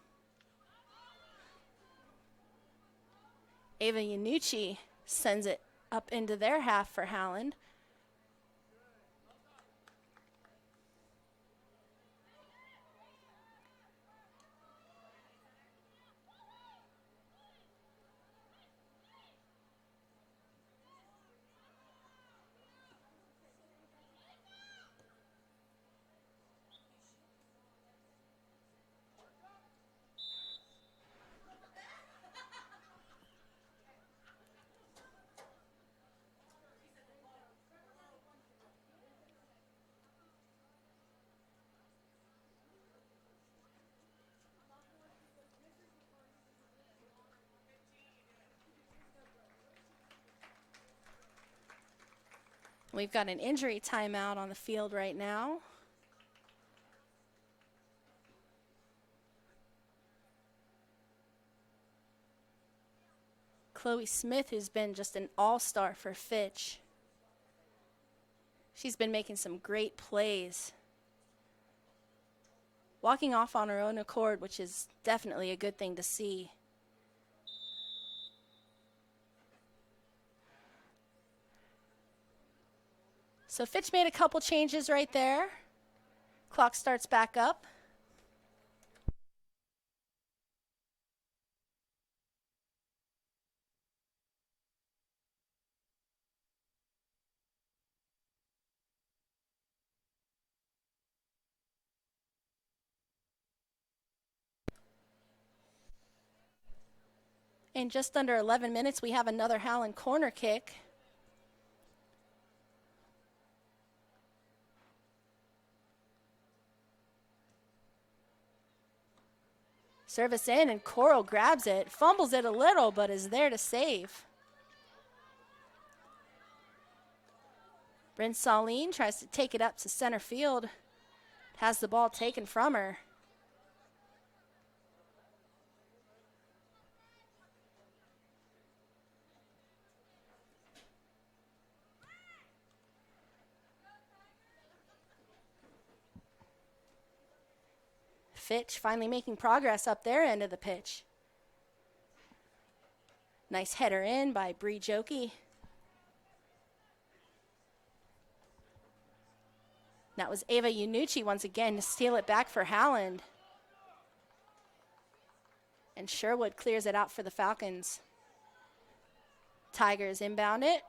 A: Ava Yanucci sends it up into their half for Howland. We've got an injury timeout on the field right now. Chloe Smith, who's been just an all-star for Fitch. She's been making some great plays. Walking off on her own accord, which is definitely a good thing to see. So Fitch made a couple changes right there. Clock starts back up. In just under 11 minutes, we have another Howland corner kick. Service in, and Coral grabs it, fumbles it a little, but is there to save. Bryn Saline tries to take it up to center field. Has the ball taken from her. Fitch finally making progress up their end of the pitch. Nice header in by Bree Jokey. That was Ava Yanucci once again to steal it back for Howland. And Sherwood clears it out for the Falcons. Tigers inbound it.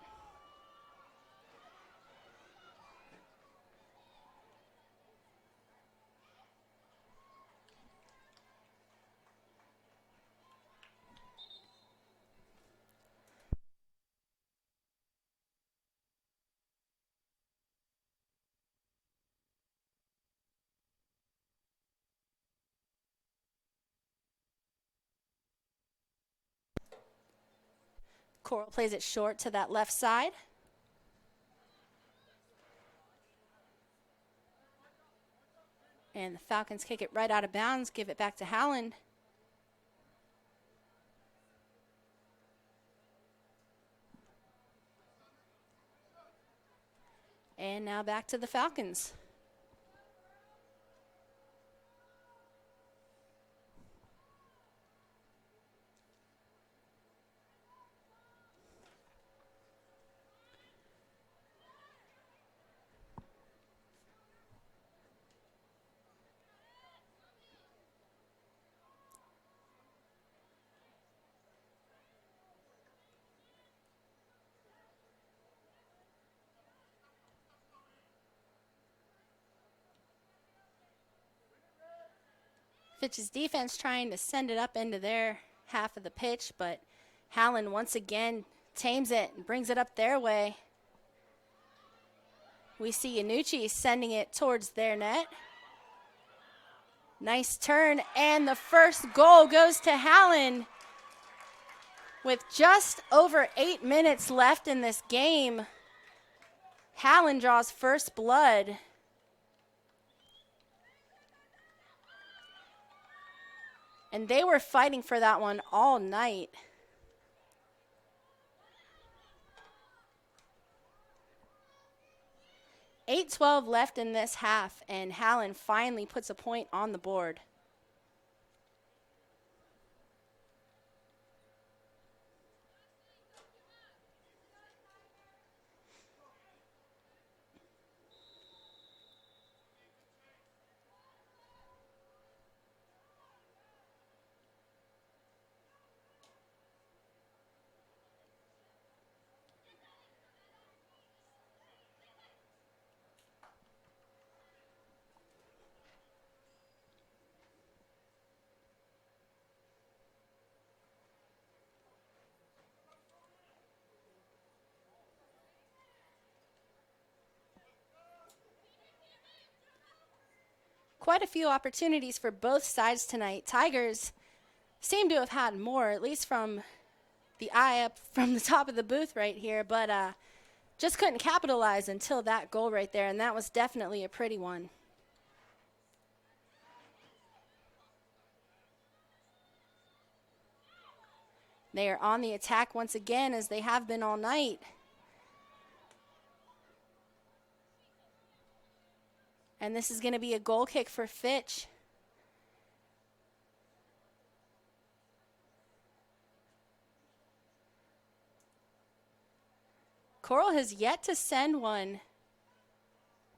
A: Coral plays it short to that left side. And the Falcons kick it right out of bounds, give it back to Howland. And now back to the Falcons. Fitch's defense trying to send it up into their half of the pitch, but Howland once again tames it and brings it up their way. We see Yanucci sending it towards their net. Nice turn, and the first goal goes to Howland. With just over 8 minutes left in this game, Howland draws first blood. And they were fighting for that one all night. .8:12 left in this half, and Howland finally puts a point on the board. Quite a few opportunities for both sides tonight. Tigers seem to have had more, at least from the eye up from the top of the booth right here, but just couldn't capitalize until that goal right there, and that was definitely a pretty one. They are on the attack once again, as they have been all night. And this is going to be a goal kick for Fitch. Coral has yet to send one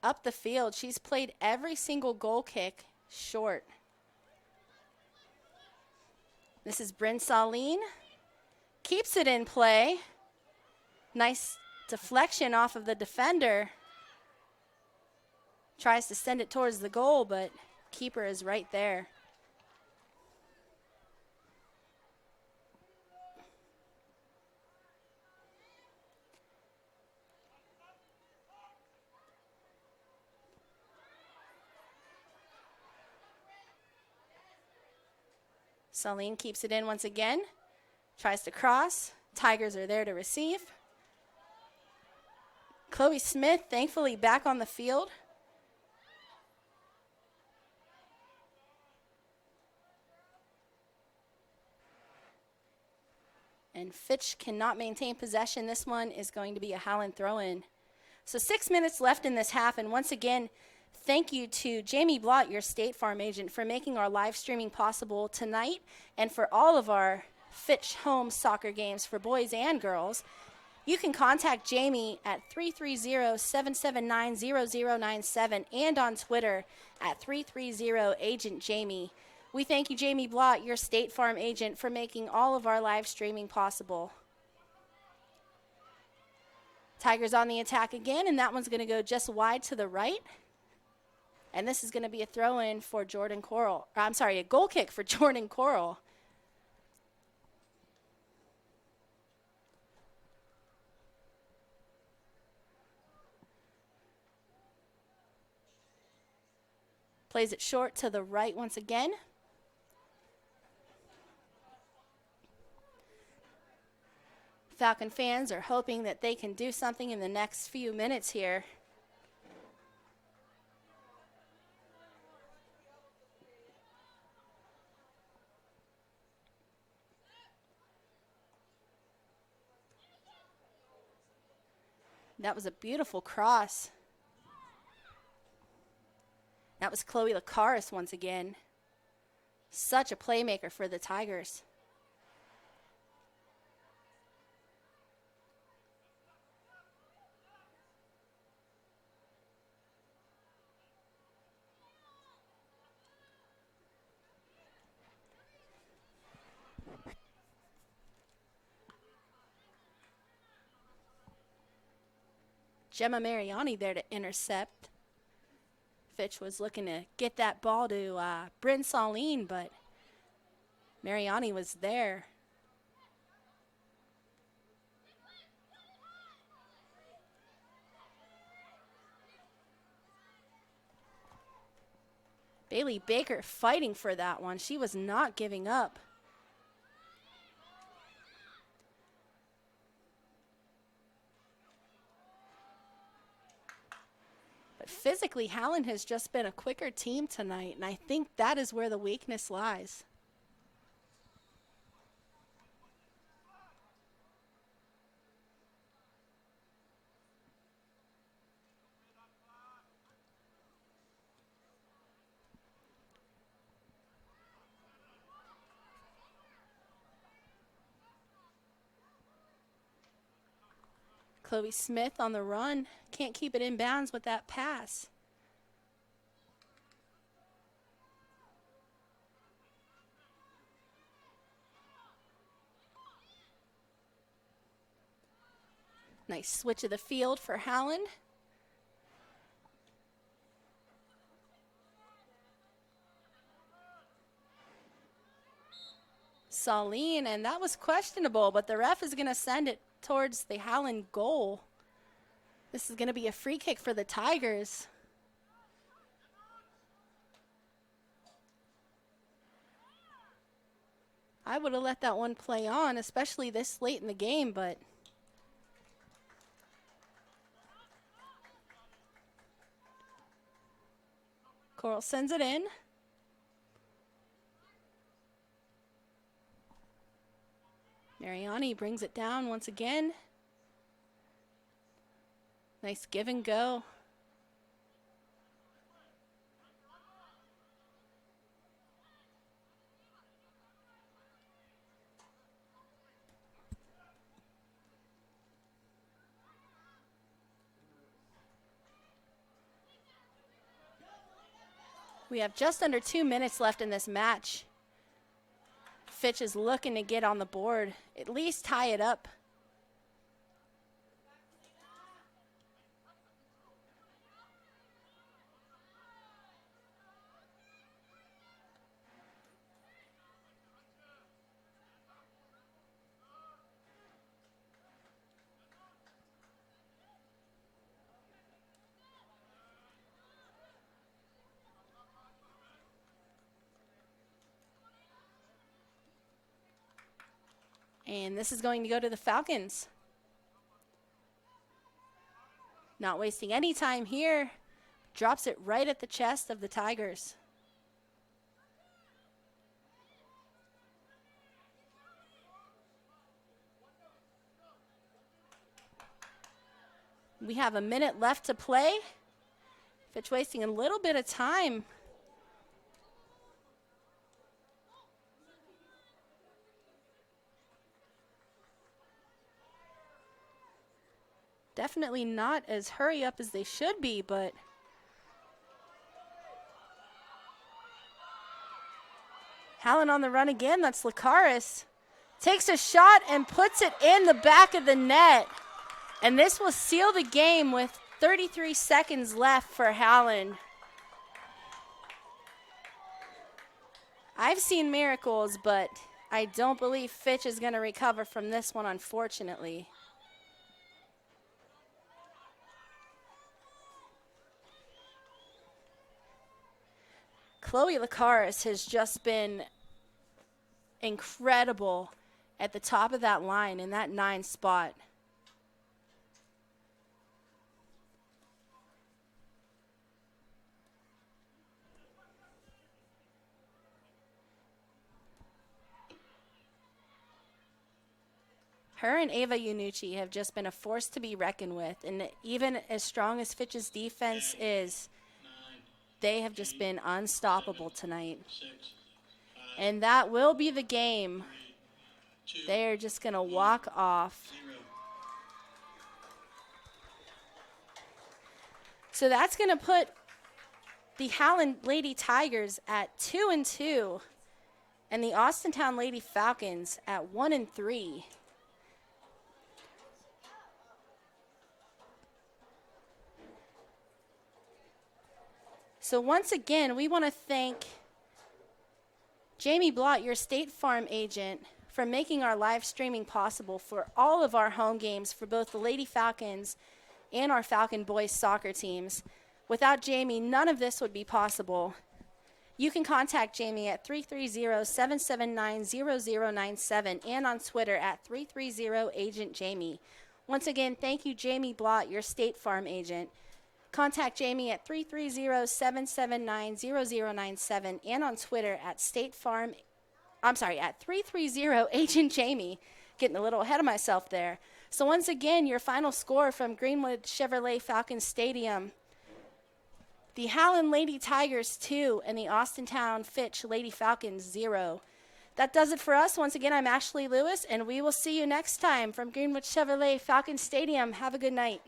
A: up the field. She's played every single goal kick short. This is Bryn Saline. Keeps it in play. Nice deflection off of the defender. Tries to send it towards the goal, but keeper is right there. Saline keeps it in once again. Tries to cross. Tigers are there to receive. Chloe Smith, thankfully, back on the field. And Fitch cannot maintain possession. This one is going to be a Howland throw-in. So 6 minutes left in this half, and once again, Thank you to Jamie Blott, your State Farm agent, for making our live streaming possible tonight and for all of our Fitch home soccer games for boys and girls. You can contact Jamie at 330-779-0097 and on Twitter at 330-AgentJamie. We thank you, Jamie Blott, your State Farm agent, for making all of our live streaming possible. Tigers on the attack again, and that one's going to go just wide to the right. And this is going to be a throw-in for Jordan Coral. I'm sorry, a goal kick for Jordan Coral. Plays it short to the right once again. Falcon fans are hoping that they can do something in the next few minutes here. That was a beautiful cross. That was Chloe Lacaris once again. Such a playmaker for the Tigers. Gemma Mariani there to intercept. Fitch was looking to get that ball to Bryn Saline, but Mariani was there. Bailey Baker fighting for that one. She was not giving up. But physically, Howland has just been a quicker team tonight, and I think that is where the weakness lies. Chloe Smith on the run. Can't keep it in bounds with that pass. Nice switch of the field for Howland. Saline, and that was questionable, but the ref is going to send it towards the Howland goal. This is going to be a free kick for the Tigers. I would have let that one play on, especially this late in the game, but Coral sends it in. Mariani brings it down once again. Nice give and go. We have just under 2 minutes left in this match. Fitch is looking to get on the board, at least tie it up. And this is going to go to the Falcons. Not wasting any time here. Drops it right at the chest of the Tigers. We have a minute left to play. Fitch wasting a little bit of time. Definitely not as hurry up as they should be, but Howland on the run again. That's Lucaris. Takes a shot and puts it in the back of the net. And this will seal the game with 33 seconds left for Howland. I've seen miracles, but I don't believe Fitch is going to recover from this one, unfortunately. Chloe Lucaris has just been incredible at the top of that line in that 9 spot. Her and Ava Iannucci have just been a force to be reckoned with, and even as strong as Fitch's defense is, they have just been unstoppable tonight. And that will be the game. They are just going to walk off. So that's going to put the Howland Lady Tigers at 2-2 and the Austintown Lady Falcons at 1-3. So once again, we want to thank Jamie Blott, your State Farm agent, for making our live streaming possible for all of our home games for both the Lady Falcons and our Falcon boys soccer teams. Without Jamie, none of this would be possible. You can contact Jamie at 330-779-0097 and on Twitter at 330-AgentJamie. Once again, thank you, Jamie Blott, your State Farm agent. Contact Jamie at 330-779-0097 and on Twitter at at 330-AgentJamie. Getting a little ahead of myself there. So once again, your final score from Greenwood Chevrolet Falcon Stadium. The Howland Lady Tigers 2 and the Austintown Fitch Lady Falcons 0. That does it for us. Once again, I'm Ashley Lewis, and we will see you next time from Greenwood Chevrolet Falcon Stadium. Have a good night.